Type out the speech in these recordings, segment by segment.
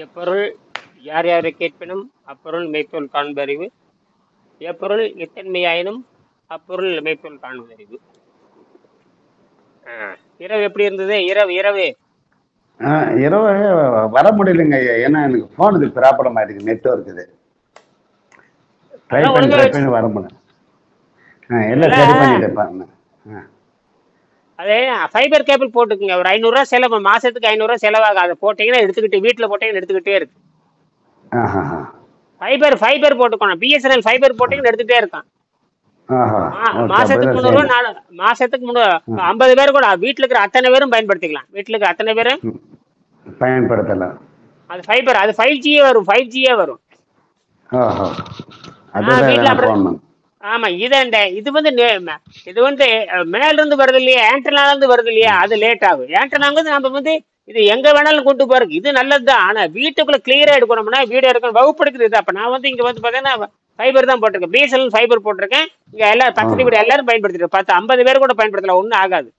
எப்பொருள் யார் யாரை கேட்பினும் அப்பொருள் மெய்ப்பொருள் காண்பறிவு. எப்பொருள் எத்தன்மையாயினும் அப்பொருள் மெய்ப்பொருள் காண்பறிவு. இரவு எப்படி இருந்தது? இரவு இரவு இரவு வர முடியலைங்க ஐயா. ஏன்னா எனக்கு ஃபோன் இது ப்ராப்ளம் ஆயிருக்கு, நெட்ஒர்க் இது. ட்ரை பண்ணி வர முடியல. எல்லாம் சரி பண்ணிட்டேன் பாருங்க. அதே ஃபைபர் கேபிள் போட்டுக்குங்க. ஒரு 500 ரூபா செலவு, மாசத்துக்கு 500 ரூபா செலவாகும். அதை போட்டீங்கன்னா எடுத்துக்கிட்டு வீட்டில் போட்டீங்கன்னா எடுத்துக்கிட்டே இருக்கு. ஃபைபர் போட்டுக்கணும். பிஎஸ்என்எல் ஃபைபர் போட்டீங்கன்னு எடுத்துகிட்டே இருக்கான். மாசத்துக்கு 300 ரூபா, மாசத்துக்கு 50 பேர் கூட வீட்டுல இருக்கிற அத்தனை பேரும் பயன்படுத்திக்கலாம். வீட்டுல இருக்கிற அத்தனை பேரும் பயன்படுத்தலாம். அது ஃபைபர், அது 5G வரும். 5G வரும். ஆமா, இது வந்து மேல இருந்து வருது இல்லையா, ஆண்டனால இருந்து வருது இல்லையா, அது லேட் ஆகும். ஆண்டனாங்க நம்ம வந்து இது எங்க வேணாலும் கொண்டு போறதுக்கு இது நல்லதுதான். ஆனா வீட்டுக்குள்ள கிளியரா எடுக்கணும்னா வீடியோ எடுக்கணும், வகுப்படுத்துறது. அப்ப நான் வந்து இங்க வந்து பாத்தீங்கன்னா ஃபைபர் தான் போட்டிருக்கேன், பிஎஸ்என்எல் ஃபைபர் போட்டிருக்கேன். இங்க எல்லாரும் 10 வீடு எல்லாரும் பயன்படுத்திட்டு 50 பேர் கூட பயன்படுத்தலாம், ஒன்னும் ஆகாது.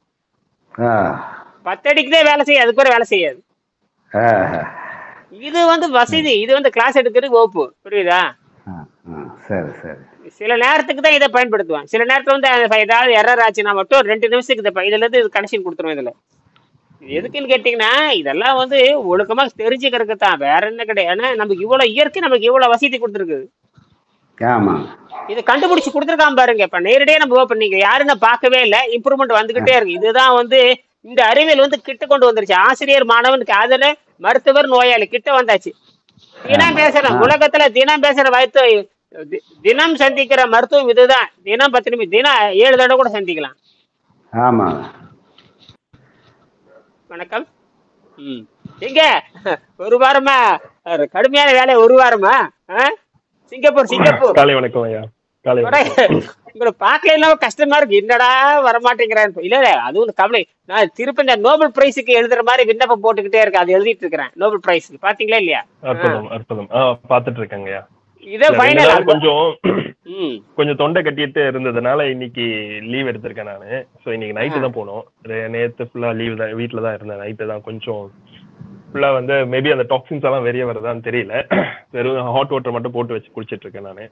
10 அடிக்குதே வேலை செய்யும், அதுக்கு பேர் வேலை செய்யாது. இது வந்து வசதி, இது வந்து கிளாஸ் எடுக்கிறது வகுப்பு, புரியுதா? சரி சரி. சில நேரத்துக்கு தான் இதை பயன்படுத்துவான். சில நேரத்துல வந்து ஏதாவது எரர் ஆச்சுன்னா மட்டும் 2 நிமிஷத்துக்கு இதுல இருந்து கனெக்ஷன் கொடுத்துருவோம். இதுல எதுக்குன்னு கேட்டீங்கன்னா இதெல்லாம் வந்து ஒழுக்கமா தெரிஞ்சுக்கிறதுக்கு தான், வேற என்ன கிடையாது. ஏன்னா நமக்கு இவ்வளவு இயற்கை, நமக்கு இவ்வளவு வசதி கொடுத்துருக்கு. இதை கண்டுபிடிச்சு கொடுத்துருக்காம பாருங்க. இப்ப நேரடியா நம்ம ஓப்பன், நீங்க யாருன்னு பார்க்கவே இல்லை, இம்ப்ரூவ்மெண்ட் வந்துகிட்டே இருக்கு. இதுதான் வந்து இந்த அறிவியல் வந்து கிட்ட கொண்டு வந்துருச்சு. ஆசிரியர் மாணவனுக்கு அதுல மருத்துவர் நோயாளி கிட்ட வந்தாச்சு. தினம் பேசுறேன் உலகத்துல, தினம் பேசுற வைத்து தினம் சந்திக்கிற மருத்துவம் இதுதான். தினம் 10 நிமிஷம், தினம் 7 தடவை கூட சந்திக்கலாம். ஆமா. வணக்கம். எங்க ஒரு வாரமா கடுமையான வேலை, ஒரு வாரமா சிங்கப்பூர். காலை வணக்கம் ஐயா. உங்களை பார்க்கல கஷ்டமா இருக்கு, என்னடா வரமாட்டேங்கிறேன். இல்ல அதுவும் கவலை. நான் திருப்பி இந்த நோபல் பிரைஸுக்கு எழுதுற மாதிரி விண்ணப்பம் போட்டுக்கிட்டே இருக்கேன், அது எழுதிட்டு இருக்கிறேன். நோபல் பிரைஸ்க்கு பாத்தீங்களா இல்லையா? அற்புதம் அற்புதம். பாத்துட்டு இருக்கேங்க ஐயா. இதே ஃபைனல். கொஞ்சம் தொண்டை கட்டிட்டு இருந்ததுனால இன்னைக்கு லீவ் எடுத்திருக்கேன் நானு. சோ இன்னைக்கு நைட்டு தான் போனோம். நேத்து ஃபுல்லா லீவ் தான், வீட்டுல தான் இருந்தேன். நைட்டு தான் கொஞ்சம் ஃபுல்லா வந்து மேபி அந்த டாக்ஸின்ஸ் எல்லாம் வெளியே வருதான்னு தெரியல. வெறும் ஹாட் வாட்டர் மட்டும் போட்டு வச்சு குடிச்சிட்டு இருக்கேன் நானு.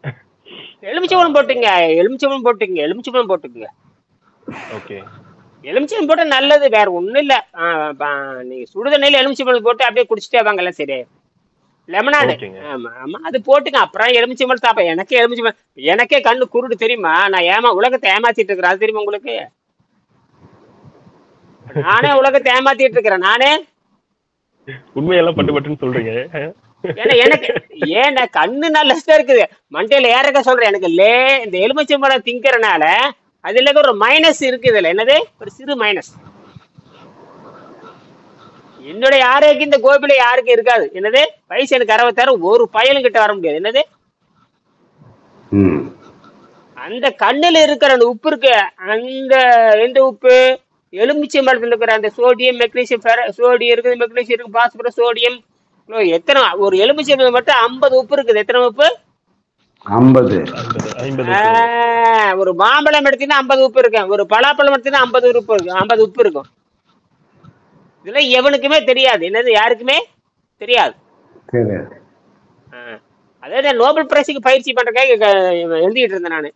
எலுமிச்சம்பழம் போட்டுக்குங்க. ஓகே, எலுமிச்சம்பழம் போட்டா நல்லது, வேற ஒண்ணும் இல்ல. நீங்க சுடுதண்ணில எலுமிச்சம்பழம் போட்டு அப்படியே குடிச்சிட்டே வாங்கலாம், சரி. லெமனாடு, ஆமா ஆமா, அது போட்டுங்க. அப்புறம் எலுமிச்சம்பழம் சாப்பிட எனக்கே கண்ணு குருடு தெரியுமா? நான் உலகத்தை ஏமாத்திட்டு இருக்கிறேன், அது தெரியுமா உங்களுக்கு? நானே உலகத்தை ஏமாத்திட்டு இருக்கிறேன் நானே. உண்மையெல்லாம் பட்டுன்னு சொல்றீங்க. ஏன்னா கண்ணு நல்லா இருக்குது, மண்டையில ஏறக்க சொல்றேன். எனக்கு இந்த எலுமிச்சம்பழம் திங்கிறனால அதுல ஒரு மைனஸ் இருக்கு. இதுல என்னது? ஒரு சிறு மைனஸ். என்னுடைய ஆரோக்கியம் இந்த கோபில யாருக்கும் இருக்காது. என்னது? வயசு எனக்கு 66, ஒரு பயலும் கிட்ட வர முடியாது. என்னது? அந்த கண்ணுல இருக்கிற அந்த உப்பு இருக்கு, அந்த எந்த உப்பு? எலுமிச்சம்பழத்துல இருக்கிற அந்த சோடியம், மெக்னீசியம், சோடியம் இருக்குது, மெக்னீசியம் இருக்கு, பாஸ்பரஸ், சோடியம். எத்தனை? ஒரு எலுமிச்சம்பழம் மட்டும் 50 உப்பு இருக்குது. எத்தனை உப்பு? 50. ஒரு மாம்பழம் எடுத்தீங்கன்னா 50 உப்பு இருக்கு. ஒரு பலாப்பழம் எடுத்தீங்கன்னா 50 உப்பு இருக்கும். இதெல்லாம் எவனுக்குமே தெரியாது. என்னது? யாருக்குமே தெரியாது. அதாவது நோபல் பிரைஸுக்கு பயிற்சி பண்றதுக்காக எழுதிட்டு இருந்தேன் நானு.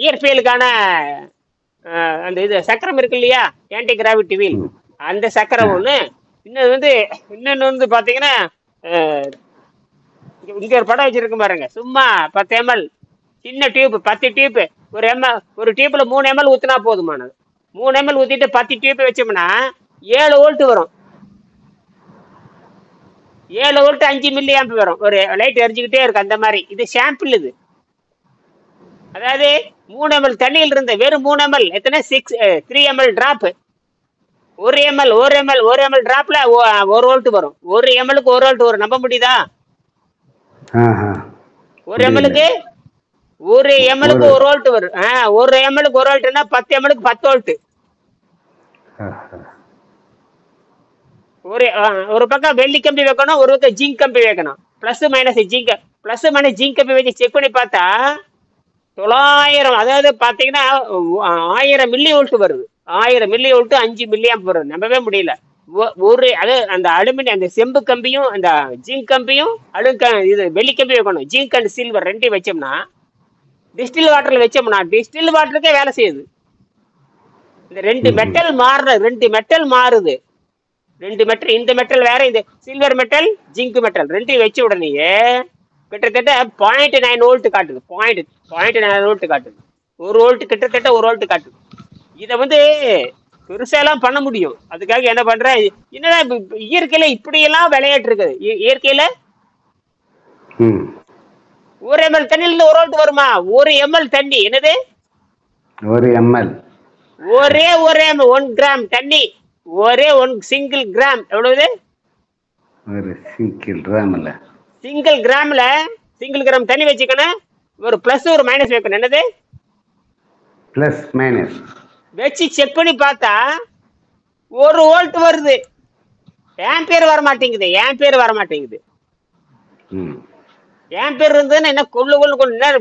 இயற்பியலுக்கான அந்த இது சக்கரம் இருக்கு இல்லையா, ஆன்டி கிராவிட்டி வீல், அந்த சக்கரம் ஒண்ணு. இன்னொன்னு வந்து பாத்தீங்கன்னா இங்க ஒரு படம் வச்சிருக்க பாருங்க. சும்மா 10 ml சின்ன டியூப், 10 டியூப், ஒரு டியூப்ல 3 ml ஊத்தினா போதுமானது. 3 ml ஊத்திட்டு 10 டியூப் வச்சோம்னா 7 வோல்ட் வரும். 7 வோல்ட் 5 மில்லி ஆம்ப் வரும். ஒரு லைட் எரிஞ்சுக்கிட்டே இருக்கு, அந்த மாதிரி. இது சாம்பிள். இது அதாவது 3 ml தண்ணியில் இருந்த வெறும் 3 ml எத்தனை? 3 ml டிராப். 1 ml டிராப்ல 1 வோல்ட் வரும். 1 ml-க்கு 1 வோல்ட் வரும். நம்ப முடியுதா? 1 ml-க்கு 1 வோல்ட் வரும். 1 ml-க்கு 1 வோல்ட்னா 10 ml-க்கு 10 வோல்ட். ஒரு பக்கம் வெள்ளி கம்பி வைக்கணும், ஒரு பக்கம் ஜிங்க் கம்பி வைக்கணும். பிளஸ் மைனஸ் ஜிங்க் கம்பி வச்சு செக் பண்ணி பார்த்தா 900, அதாவது பாத்தீங்கன்னா 1000 மில்லி வோல்ட் வருது. 1000 மில்லி வோல்ட் 5 மில்லி ஆம்ப் வருது. நம்பவே முடியல. ஒரு அது அந்த அலுமினியம் அந்த செம்பு கம்பியும் அந்த ஜிங்க் கம்பியும் இது வெள்ளி கம்பியும் வைக்கணும். ஜிங்க் அண்ட் சில்வர் ரெண்டையும் வச்சோம்னா டிஸ்டில் வாட்டர்ல வச்சோம்னா டிஸ்டில் வாட்டருக்கே வேலை செய்யுது. இந்த ரெண்டு மெட்டல் மாறுது. ரெண்டு மெட்டல், இந்த மெட்டல் வேற, இந்த சில்வர் மெட்டல் ஜிங்க் மெட்டல் ரெண்டையும் வச்ச உடனேயே கிட்டத்தட்ட 0.9 வோல்ட் காட்டுது. 0.9 வோல்ட் காட்டுது. 1 வோல்ட் கிட்டத்தட்ட 1 வோல்ட் காட்டுது. இதை வந்து பெருசாலாம் பண்ண முடியும். அதுக்காக என்ன பண்ற, என்னடா இயற்கையில இப்படியெல்லாம் விளையாட்டு இருக்குது. இயற்கையில 1 ml தண்ணியில இருந்து 1 வோல்ட் வருமா? 1 ml தண்ணி என்னது? 1 ml ஒரே 1 கிராம் தண்ணி, ஒரே 1 சிங்கிள் கிராம் எவ்வளவு? ஒரு சிங்கிள் கிராம் இல்ல, சிங்கிள் கிராம் தண்ணி வச்சுக்கணும். ஒரு பிளஸ் ஒரு மைனஸ் வைக்கணும். என்னது? பிளஸ் மைனஸ் வச்சு செக் பண்ணி பார்த்தா 1 வோல்ட் வருது. ஆம்பியர் வர மாட்டேங்குது. ஆம்பியர் இருந்ததுன்னா என்ன கொள்ளு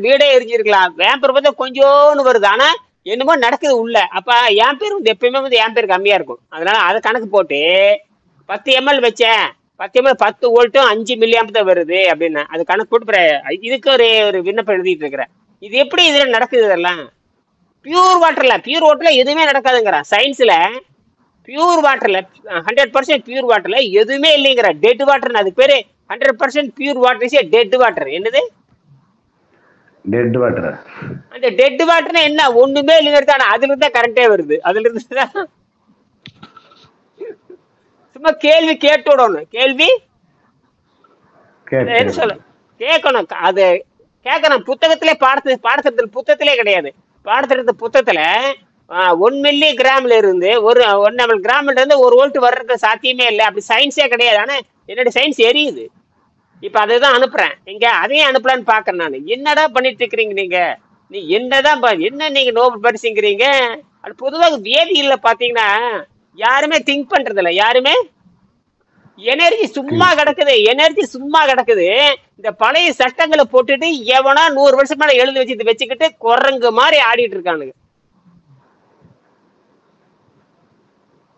வீடே எரிஞ்சிருக்கலாம். ஆம்பியர் பார்த்தா கொஞ்சோன்னு வருது. ஆனா என்னமோ நடக்குது உள்ள. அப்ப ஆம்பியர் வந்து எப்பயுமே வந்து ஆம்பியர் கம்மியா இருக்கும். அதனால அதை கணக்கு போட்டு 10 ml வச்சேன், 10 ml 10 வோல்ட்டும் 5 மில்லி ஆம்ப் தான் வருது அப்படின்னு அது கணக்கு போட்டு இதுக்கு ஒரு விண்ணப்பம் எழுதிட்டு இருக்கிறேன். இது எப்படி இதுல நடக்குது? இதெல்லாம் பியூர் வாட்டர்ல எதுவுமே நடக்காதுங்கிறான் சயின்ஸ்ல. பியூர் வாட்டர்ல 100% பியூர் வாட்டர்ல எதுவுமே இல்லைங்கிற. டெட் வாட்டர், அதுக்கு பேரு 100% pure water is dead water. என்னது டெட் வாட்டர்? அந்த டெட் வாட்டர்னா என்ன? ஒண்ணுமே இல்லைங்கிறது. ஆனா அதுல இருந்தா கரண்டே வருது. அதுல இருந்து சும்மா கேள்வி கேட்டு விடணும். கேள்வி என்ன சொல்ல கேட்கணும். அது கேட்கணும். புத்தகத்திலே பாடத்திட்டத்தில் புத்தகத்திலே கிடையாது. பாடத்திட்ட புத்தகத்துல 1 மில்லி கிராம்ல இருந்து 1 ml கிராம்ல இருந்து 1 வோல்ட் வர்றது சாத்தியமே இல்லை. அப்படி சயின்ஸே கிடையாது. ஆனா என்னோட சயின்ஸ் எரியுது. இப்ப அதுதான் அனுப்புறேன். இங்க அதையும் அனுப்பலான்னு பாக்குறேன் நான். என்னடா பண்ணிட்டு இருக்கிறீங்க நீங்க? நீ என்னதான் என்ன நீங்க நோபல் பரிசுங்கிறீங்க? அது பொதுவாக வேதியியல்ல பாத்தீங்கன்னா யாருமே திங்க் பண்றது இல்லை. யாருமே எனர்ஜி சும்மா கிடக்குது. இந்த பழைய சட்டங்களை போட்டுட்டு எவனா 100 வருஷம் மேல எழுதி வச்சுக்கிட்டு குரங்கு மாதிரி ஆடிட்டு இருக்கானுங்க.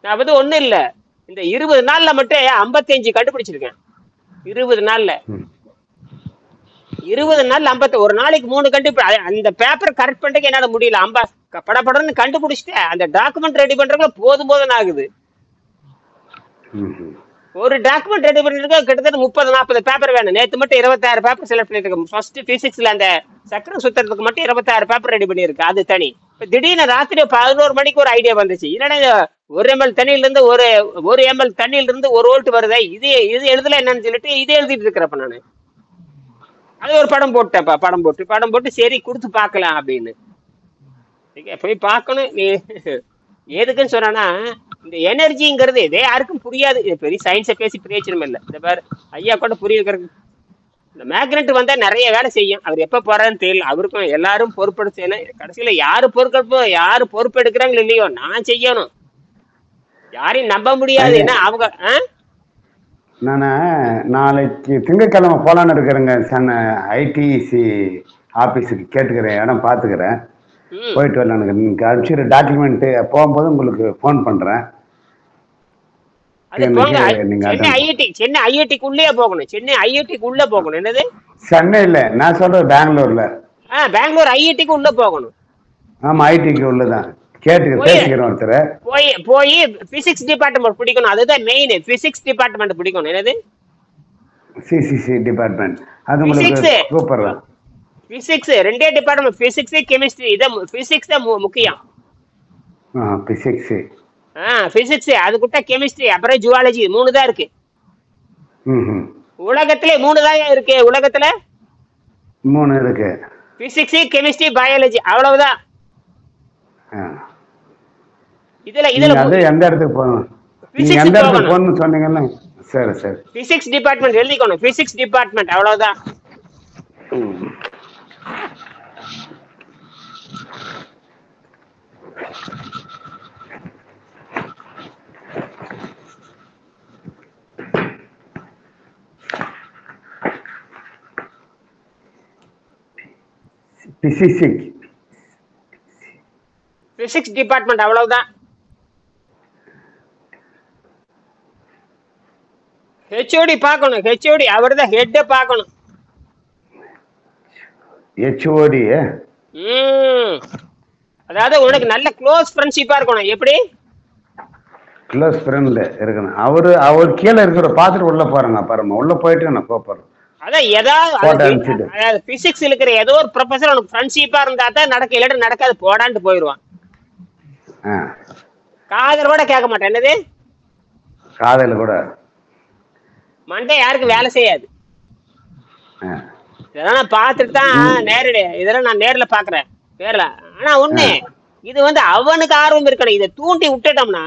நான் வந்து ஒண்ணும் இல்ல, இந்த 20 நாள்ல மட்டும் 55 கண்டுபிடிச்சிருக்கேன். 20 நாள்ல 50. ஒரு நாளைக்கு 3 கண்டுபிடி. அந்த பேப்பர் கரெக்ட் பண்றதுக்கு என்னால முடியல. படப்படன்னு கண்டுபிடிச்சிட்டேன். அந்த டாக்குமெண்ட் ரெடி பண்றதுல போதும் ஆகுது. ஒரு டாக்குமெண்ட் ரெடி பண்ணிருக்க கிட்டத்தட்ட 30-40 பேப்பர் வேணும். நேற்று மட்டும் 26 பேப்பர் செலக்ட் பண்ணிருக்கேன். ஃபர்ஸ்ட் பிசிக்ஸ்ல அந்த சக்கரம் சுத்துறதுக்கு மட்டும் 26 பேப்பர் ரெடி பண்ணிருக்கு. அது தனி. இப்ப திடீர்னு ராத்திரி 11 மணிக்கு ஒரு ஐடியா வந்துச்சு. என்னடா 1 ml தண்ணியில இருந்து 1 ml தண்ணியில இருந்து 1 வோல்ட் வருதே, இது எழுதல என்னன்னு சொல்லிட்டு இதை எழுதிட்டு இருக்கிறப்ப நானு அது ஒரு படம் போட்டேன்ப்பா. படம் போட்டு சரி கொடுத்து பார்க்கலாம் அப்படின்னு போய் பார்க்கணும். நீ எதுக்குன்னு சொன்னா இந்த எனர்ஜிங்கிறது இதே யாருக்கும் புரியாது. இது பெரிய சயின்ஸை பேசி பிரயோஜனம் இல்லை. இந்த பாரு ஐயா கூட புரிய வைக்கிறது. இந்த மேக்னெட் வந்தா நிறைய வேலை செய்யும். அவர் எப்ப போறாருன்னு தெரியல. அவருக்கும் எல்லாரும் பொறுப்பெடுத்து செய்யணும். கடைசியில யாரு பொறுப்பெடுக்கிறாங்களோ இல்லையோ நான் செய்யணும். யாரையும் நம்ப முடியாது. ஏன்னா அவங்க நான் நாளைக்கு திங்கட்கிழமை போலான்னு இருக்கிறேங்க. ஐடிசி ஆபீஸுக்கு கேட்டுக்கிறேன், இடம் பார்த்துக்கிறேன். போயிட்டு வரலாம். எனக்கு நீங்கள் அனுப்பிச்சிரு டாக்குமெண்ட்டு. போகும்போது உங்களுக்கு ஃபோன் பண்ணுறேன். சென்னை ஐஐடிக்குள்ளே போகணும். என்னது சென்னை இல்லை, நான் சொல்றது பெங்களூர்ல. பெங்களூர் ஐஐடிக்கு உள்ள போகணும். ஆமா, ஐடிக்கு உள்ளதான். பேசிக்கிறோம் ஒருத்தர். போய் பிசிக்ஸ் டிபார்ட்மெண்ட் பிடிக்கணும். அதுதான் மெயின். பிசிக்ஸ் டிபார்ட்மெண்ட் பிடிக்கணும். என்னது சிசிசி டிபார்ட்மெண்ட். அது உங்களுக்கு கூப்பிடுறேன். Physics 2 department, physics chemistry. இத பிசிக்ஸ் தான் முக்கியம். பிசிக்ஸ் அதுக்குட்ட கெமிஸ்ட்ரி, அப்புறம் ஜுவாலஜி 3 தான் இருக்கு. உலகத்திலே 3 தான் இருக்கு. உலகத்துல 3 இருக்கு. பிசிக்ஸ், கெமிஸ்ட்ரி, பயாலஜி, அவ்வளவுதான். இதுல எந்த இடத்துக்கு போகணும்? நீங்க எந்த இடத்துக்கு போகணும்னு சொன்னீங்கன்னா சரி. பிசிக்ஸ் டிபார்ட்மெண்ட் எழுதிக்கணும். பிசிக்ஸ் டிபார்ட்மெண்ட் அவ்வளவுதான். பிசிக்ஸ் டிபார்ட்மெண்ட் அவ்வளவுதான். ஹெச்ஓடி பார்க்கணும், ஹெச்ஓடி அவர் தான் ஹெட்டை பார்க்கணும். ஹெச்ஓடி அதாவது உனக்கு நல்ல க்ளோஸ் ஃப்ரெண்ட்ஷிப்பா இருக்கணும். எப்படி க்ளோஸ் ஃப்ரெண்ட்ல இருக்கணும். அவர் கீழே இருக்கிற பார்த்துட்டு உள்ள போறேங்க பாருங்க, உள்ள போயிட்டு நான் கூப்பிடுறேன். அதான் ஏதாவது பிசிக்ஸ் இருக்கிற ஏதோ ஒரு ப்ரொஃபஸர் உனக்கு ஃப்ரெண்ட்ஷிப்பா இருந்தா தான் நடக்க, இல்லாட்டி நடக்காது போடான்ட்டு போயிடுவான். காதல் கூட கேட்க மாட்டேன். என்னது காதல் கூட மண்டே யாருக்கு வேலை செய்யாது. இதெல்லாம் நான் பார்த்துட்டு தான் நேரடி, இதெல்லாம் நான் நேரில் பாக்குறேன் நேரில். ஆனா ஒண்ணு, இது வந்து அவனுக்கு ஆர்வம் இருக்கணும். இதை தூண்டி விட்டுட்டோம்னா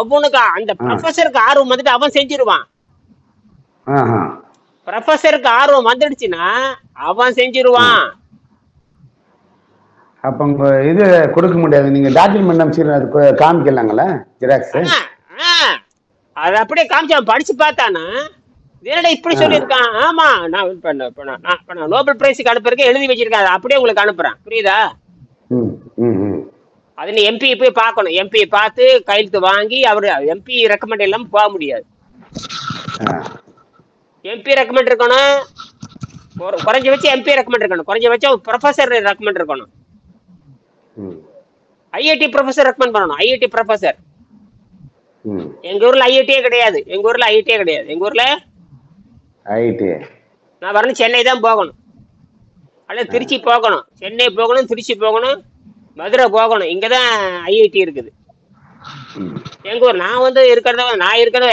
அவனுக்கு அந்த ப்ரொஃபஸருக்கு ஆர்வம் வந்துட்டு அவன் செஞ்சிருவான். ப்ரொஃபஸருக்கு ஆர்வம் வந்துடுச்சுன்னா அவன் செஞ்சிருவான். அப்ப இது கொடுக்க முடியாது. நீங்க டாக்குமெண்ட் அமைச்சு அது காமிக்கலாங்களா ஜெராக்ஸ்? அது அப்படியே காமிச்சு அவன் படிச்சு பார்த்தானா என்னடா இப்படி சொல்லியிருக்கான். ஆமா நான் நோபல் பிரைஸுக்கு அனுப்புறதுக்கு எழுதி வச்சிருக்கேன், அதை அப்படியே உங்களுக்கு அனுப்புறேன். புரியுதா? அது நீ எம்பி போய் பார்க்கணும். எம்பி பார்த்து கையெழுத்து வாங்கி அவரு எம்பி ரெக்கமெண்ட் இல்லாம போக முடியாது. எம்பி ரெக்கமெண்ட் இருக்கணும், குறைஞ்சபட்சம் எம்பி ரெக்கமெண்ட் இருக்கணும், குறைஞ்சபட்சம் ப்ரொஃபஸர் ரெக்கமெண்ட் இருக்கணும். ஐஐடி ப்ரொஃபஸர் ரெக்கமெண்ட் பண்ணணும். ஐஐடி ப்ரொஃபஸர் எங்க ஊர்ல ஐஐடியே கிடையாது. எங்க ஊர்ல ஐஐடி நான் வரணும் சென்னை தான் போகணும், அல்லது திருச்சி போகணும். சென்னை போகணும், திருச்சி போகணும், மதுரை போகணும். இங்கதான் ஐஐடி இருக்குது எங்க ஊர். நான் வந்து இருக்கிறத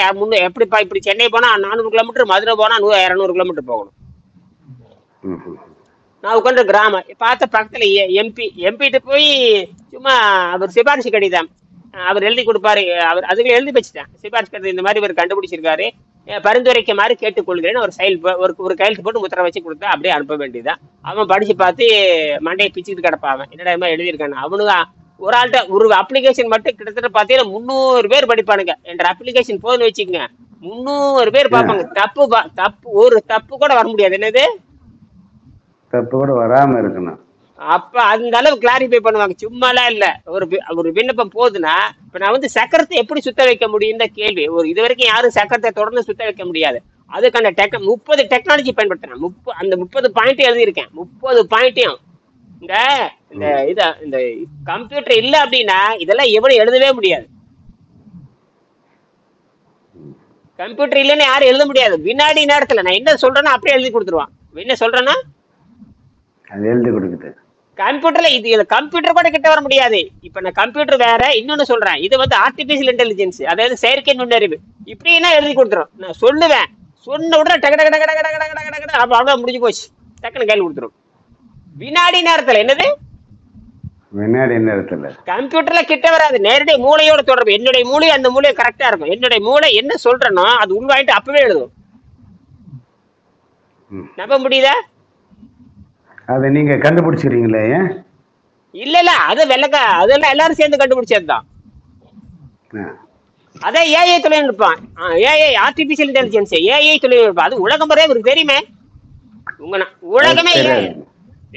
எப்படிப்பா இப்படி சென்னை போனா 400 கிலோமீட்டர், மதுரை போனா 200 கிலோமீட்டர் போகணும். நான் உட்காந்து கிராமம் பார்த்த பக்கத்துல எம்பிட்டு போய் சும்மா அவர் சிபாரிசு கடிதம் அவர் எழுதி கொடுப்பாரு. அவர் அதுக்கு எழுதி வச்சுட்டேன் சிபாரிசு கடிதம், இந்த மாதிரி இவர் கண்டுபிடிச்சிருக்காரு, பரிந்துரைக்க மாதிரி கேட்டுக்கொள்கிறேன்னு ஒரு கையெழுத்து போட்டு முத்திரை வச்சு கொடுத்தா அப்படியே அனுப்ப வேண்டியதான். அவன் படிச்சு பார்த்து மண்டையை பிச்சுக்கிட்டு கிடப்பான். என்னடா எழுதியிருக்கானு. அவனுக்கு ஒரு ஆள்கிட்ட ஒரு அப்ளிகேஷன் மட்டும் கிட்டத்தட்ட பார்த்தீங்கன்னா 300 பேர் படிப்பானுங்க. என்ற அப்ளிகேஷன் போதுன்னு வச்சுக்கோங்க, 300 பேர் பார்ப்பாங்க. தப்பு ஒரு தப்பு கூட வர முடியாது. என்னது தப்பு கூட வராம இருக்கணும். அப்ப அந்த அளவு கிளாரிஃபை பண்ணுவாங்க. சும்மாலாம் இல்ல. ஒரு விண்ணப்பம் போகுதுன்னா இப்ப நான் வந்து சக்கரத்தை எப்படி சுத்த வைக்க முடியும் தான் கேள்வி. இது வரைக்கும் யாரும் சக்கரத்தை தொடர்ந்து சுத்த வைக்க முடியாது. அதுக்கான 30 டெக்னாலஜி பயன்படுத்தினேன். அந்த 30 பாயிண்ட் எழுதியிருக்கேன். 30 பாயிண்ட்டையும் இந்த கம்ப்யூட்டர் இல்ல அப்படின்னா இதெல்லாம் எவனும் எழுதவே முடியாது. கம்ப்யூட்டர் இல்லைன்னு யாரும் எழுத முடியாது. வினாடி நேரத்துல நான் என்ன சொல்றேன்னா அப்படியே எழுதி கொடுத்துருவான். என்ன சொல்றேன்னா எழுதி கொடுக்குது. கம்ப்யூட்டர்ல இது கம்ப்யூட்டர் கூட கிட்ட வர முடியாது. இப்ப நான் கம்ப்யூட்டர் வேற, இன்னொன்னு சொல்றேன். இது வந்து ஆர்டிபிஷியல் இன்டெலிஜென்ஸ், அதாவது செயற்கை நுண்ணறிவு. இப்படின்னா எழுதி கொடுத்துரும். நான் சொல்லுவேன், சொன்ன உடனே டக டக டக டக டக டக டக டக அப்ப அவ்வளவு முடிஞ்சு போச்சு. டக்குன்னு கையில் கொடுத்துரும் வினாடி நேரத்துல. என்னது வினாடி நேரத்துல? கம்ப்யூட்டர்ல கிட்ட வராது. நேரடியாக மூளையோட தொடர்பு. என்னுடைய மூளை அந்த மூளை கரெக்டா இருக்கும். என்னுடைய மூளை என்ன சொல்றேனோ அது உள்வாங்கிட்டு அப்பவே எழுதும். நம்ப முடியுதா? அதை நீங்க கண்டுபிடிச்சிருக்கீங்களே? இல்ல அது அதெல்லாம் எல்லாரும் சேர்ந்து கண்டுபிடிச்சதுதான். அதான் ஏஐ தொழில்நுட்பம். ஏஐ ஆர்டிபிஷியல் இன்டெலிஜென்ஸ், ஏஐ தொழில்நுட்பம். அது உலகம் முறையே இவருக்கு தெரியுமே. உலகமே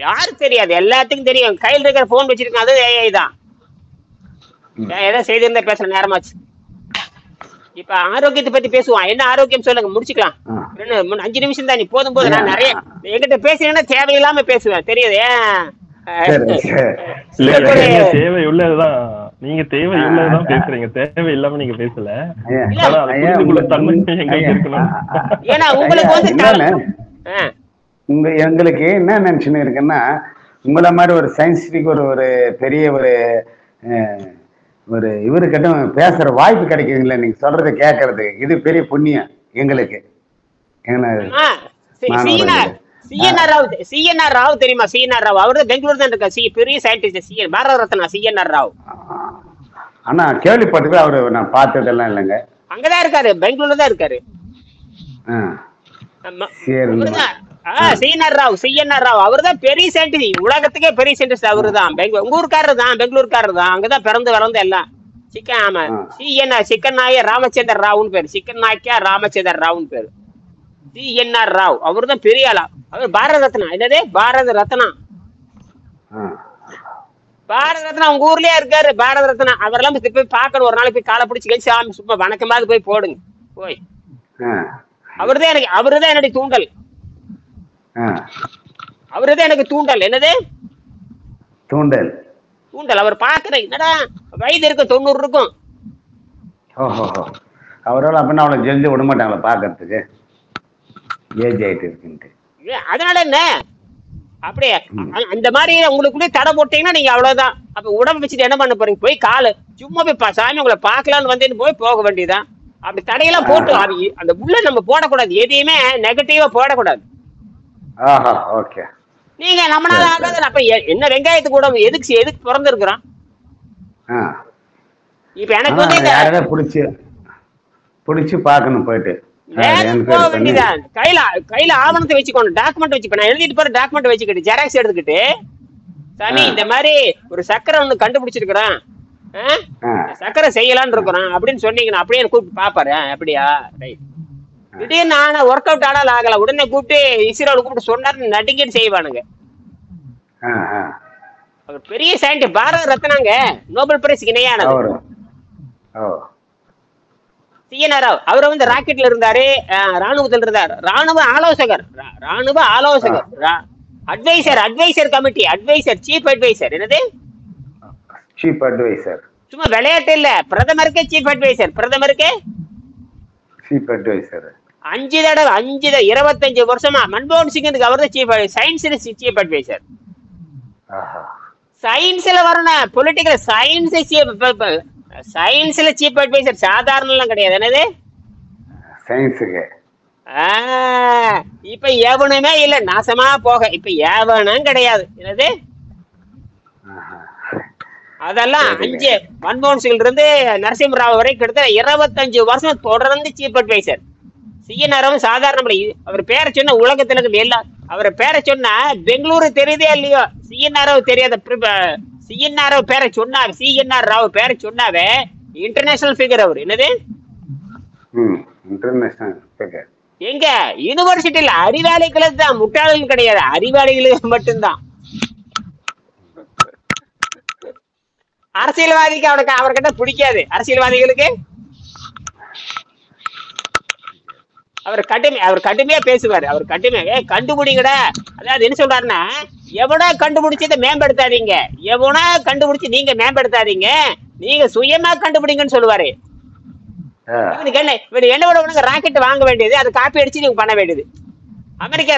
யாருக்கு தெரியாது? எல்லாத்துக்கும் தெரியும். கையில் இருக்கிற போன் வச்சிருக்கேன், அது ஏஐ தான். ஏதோ செய்திருந்தா பேசுற நேரமாச்சு. இப்ப ஆரோக்கியத்தை பத்தி பேசுவான். என்ன ஆரோக்கியம் சொல்லுங்க, முடிச்சுக்கலாம். 5 நிமிஷம் தான். நீ போதும் போது. நான் நிறைய என்கிட்ட பேசுறேன்னா தேவையில்லாம பேசுவேன், தெரியுது? தேவை உள்ளதுதான் நீங்க தேவை உள்ளதுதான் பேசுறீங்க, தேவை இல்லாம நீங்க பேசல. ஏன்னா உங்களுக்கு வந்து எங்களுக்கு என்ன நினைச்சுன்னு இருக்குன்னா, உங்களை மாதிரி ஒரு சயின்டிபிக் ஒரு பெரிய ஒரு இவருக்கிட்ட பேசுற வாய்ப்பு கிடைக்குதுங்களா? நீங்க சொல்றதை கேட்கறது இது பெரிய புண்ணியம் எங்களுக்கு. சிஎன்ஆர் ராவ் தெரியுமா? சிஎன்ஆர் ராவ் அவரு பெங்களூர் தான் இருக்காரு. பெரிய சயின்டிஸ்ட், பாரத ரத்னா சிஎன்ஆர் ராவ். ஆனா கேள்விப்பட்டு அவரு நான் பார்த்ததெல்லாம் இல்லைங்க. அங்கதான் இருக்காரு, பெங்களூர்ல தான் இருக்காரு. சிஎன்ஆர் ராவ் அவருதான் பெரிய சயின்டிஸ்ட், உலகத்துக்கே பெரிய சயின்டிஸ்ட் அவருதான். ஊருக்காரர் தான், பெங்களூர்காரர் தான். அங்கதான் பிறந்து வளர்ந்து எல்லாம். சிக்கன் நாய ராமச்சந்திர ராவ்னு பேரு. சிக்கன் நாய்க்கா ராமச்சந்திர ராவ்னு பேரு. சிஎன்ஆர் ராவ் அவருதான் பெரிய ஆளா. அவர் பாரத ரத்னா. என்னது பாரத ரத்னா? பாரத ரத்னா உங்க ஊர்லயே இருக்காரு. பாரத ரத்னா அவரெல்லாம் போய் பார்க்கணும். ஒரு நாளைக்கு போய் காலை பிடிச்சி சாமி சும்மா வணக்கமாக போய் போடுங்க. போய் அவருதான் என்னுடைய தூண்டல். அவருதான் எனக்கு தூண்டல். என்னது தூண்டல்? அவர் பாக்குற என்னடா வயது இருக்கு 90 இருக்கும். ஓஹோ, அவரால் அப்படின்னா அவளை ஜெயிச்சு விட மாட்டாங்களா பாக்குறதுக்கு, ஏஜ் ஆயிட்டு இருக்குன்ட்டு. அதனால என்ன அப்படியே அந்த மாதிரி உங்களுக்குள்ளே தடை போட்டீங்கன்னா நீங்க அவ்வளவுதான். அப்ப உடம்பு வச்சுட்டு என்ன பண்ண போறீங்க? போய் காலு சும்மா போய் சாமி உங்களை பாக்கலான்னு வந்தேன்னு போக வேண்டியதான். அப்படி தடையெல்லாம் போட்டு அந்த உள்ள நம்ம போடக்கூடாது, எதையுமே நெகட்டிவா போடக்கூடாது. ஓகே. நீங்க நம்மளால ஆகாது. அப்ப என்ன வெங்காயத்துக்கு கூட எதுக்கு பிறந்திருக்கிறோம்? இப்ப எனக்கு வந்து புடிச்சு பாக்கணும், போயிட்டு போக வேண்டியதான். கையில ஆவணத்தை வச்சுக்கணும், டாக்குமெண்ட் வச்சுக்கணும். நான் எழுதிட்டு போற டாக்குமெண்ட் வச்சுக்கிட்டு ஜெராக்ஸ் எடுத்துக்கிட்டு, சாமி இந்த மாதிரி ஒரு சக்கரை ஒண்ணு கண்டுபிடிச்சிருக்கிறேன், சக்கரை செய்யலான்னு இருக்கிறோம் அப்படின்னு சொன்னீங்கன்னா அப்படியே கூப்பிட்டு பாப்பாரு. அப்படியா ரைட். திடீர்னு நான் ஒர்க் அவுட் ஆனாலும் ஆகல, உடனே கூப்பிட்டு இஸ்ரோல கூப்பிட்டு சொன்னாரு நடிங்கன்னு செய்வானுங்க. அவர் பெரிய சயின்டிஸ்ட், பாரத ரத்னாங்க, நோபல் பிரைஸ்க்கு இணையானது. CNR ராவ். அவரை வந்து ராக்கெட்ல இருந்தாரு, ராணுவத்தில் இருந்தார், ராணுவ ஆலோசகர், அட்வைசர் கமிட்டி, சீஃப் அட்வைசர். என்னது சீஃப் அட்வைசர்? சும்மா விளையாட்டு இல்ல, பிரதமருக்கே சீஃப் அட்வைசர். பிரதமருக்கே சீஃப் அட்வைசர் 5 தடவை 25 வருஷமா மன்மோகன் சிங் அவர் தான் சீஃப் சயின்ஸ் சீஃப் அட்வைசர். சயின்ஸ்ல வரணும், பொலிட்டிக்கல் சயின்ஸ்ல சீஃப் அட்வைசர் சாதாரண எல்லாம் கிடையாது. என்னது சயின்ஸுக்கு? இப்ப எவனுமே இல்ல, நாசமா போக இப்ப எவனும் கிடையாது. என்னது அதெல்லாம் 5 மன்மோகன் சிங் இருந்து நரசிம்ம ராவ் வரை கிட்டத்தட்ட 25 வருஷம் தொடர்ந்து சீஃப் அட்வைசர். CNR சாதாரண அவர் பேரை சொன்ன உலகத்துல இருக்கு எல்லாம். அவர் பேரை சொன்னா பெங்களூரு தெரியுதே இல்லையோ, CNR தெரியாத CNR பேரை சொன்னா, CNR ராவ் பேரை சொன்னாவே இன்டர்நேஷனல் ஃபிகர் அவர். என்னது இன்டர்நேஷனல் ஃபிகர்? எங்க யூனிவர்சிட்டியில அறிவாளிகளுக்கு தான், முட்டாள்கள் கிடையாது, அறிவாளிகளுக்கு மட்டும்தான். அரசியல்வாதிக்கு அவர்கிட்ட பிடிக்காது. அரசியல்வாதிகளுக்கு அவர் கடுமையா பேசுவாரு. அவர் கடுமையா கண்டுபிடிங்கட, அதாவது என்ன சொல்றாருன்னா, எவனா கண்டுபிடிச்சதை மேம்படுத்தாதீங்க, எவனா கண்டுபிடிச்சு நீங்க மேம்படுத்தாதீங்க, நீங்க சுயமா கண்டுபிடிங்கன்னு சொல்லுவாரு. இவனுக்கு என்ன விட ராக்கெட் வாங்க வேண்டியது, அதை காப்பி அடிச்சு நீங்க பண்ண வேண்டியது. அமெரிக்கா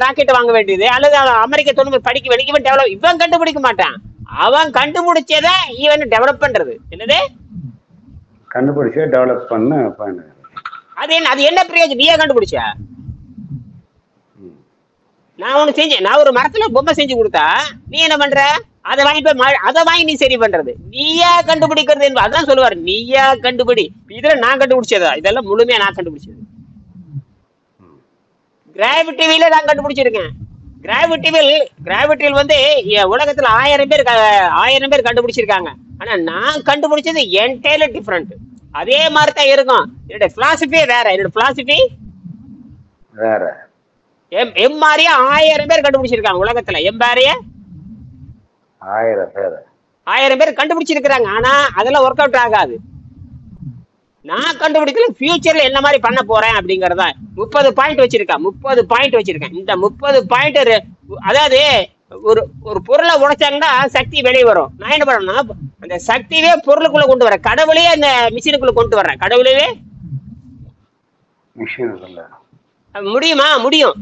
ராக்கெட் வாங்க வேண்டியது, அல்லது அமெரிக்கா தொழில்நுட்பம் படிக்க வேண்டிய டெவலப். இவன் கண்டுபிடிக்க மாட்டான், அவன் கண்டுபிடிச்சத இவன் டெவலப் பண்றது. என்னது கண்டுபிடிச்ச டெவலப் பண்ண அது என்ன பிரயோஜனம்? நீயே கண்டுபிடிச்சா? நான் ஒண்ணு செஞ்சேன், நான் ஒரு மரத்துல பொம்மை செஞ்சு கொடுத்தா நீ என்ன பண்ற? அதை வாங்கி நீ சரி பண்றது. நீயா கண்டுபிடிக்கிறது என்பது அதான் சொல்லுவாரு, நீயா கண்டுபிடி. இதுல நான் கண்டுபிடிச்சதா? இதெல்லாம் முழுமையா நான் கண்டுபிடிச்சது. கிராவிட்டி வீல நான் கண்டுபிடிச்சிருக்கேன். கிராவிட்டியில் வந்து உலகத்துல 1000 பேர் கண்டுபிடிச்சிருக்காங்க. ஆனா நான் கண்டுபிடிச்சது என்டையர்லி டிஃபரெண்ட். அதே மாதிரி தான் இருக்கும். என்னோட பிலாசபியே வேற. என்னோட பிலாசபி வேற. எம்ஆரிய 1000 பேர் கண்டுபிடிச்சிருக்காங்க உலகத்துல. எம்ஆரிய 1000 பேர் கண்டுபிடிச்சிருக்காங்க. ஆனா அதெல்லாம் ஒர்க் அவுட் ஆகாது. நான் கண்டுபிடிக்கல, ஃபியூச்சர்ல என்ன மாதிரி பண்ண போறேன் அப்படிங்கறதா. 30 பாயிண்ட் வச்சிருக்கேன். இந்த 30 பாயிண்ட், அதாவது ஒரு பொருளை உடைச்சாங்கன்னா சக்தி வெளியே வரும். நான் என்ன பண்ணணும்னா அந்த சக்தியே பொருளுக்குள்ள கொண்டு வரேன், கடவுளையே அந்த மிஷினுக்குள்ள கொண்டு வர்றேன். கடவுளையே முடியுமா? முடியும்.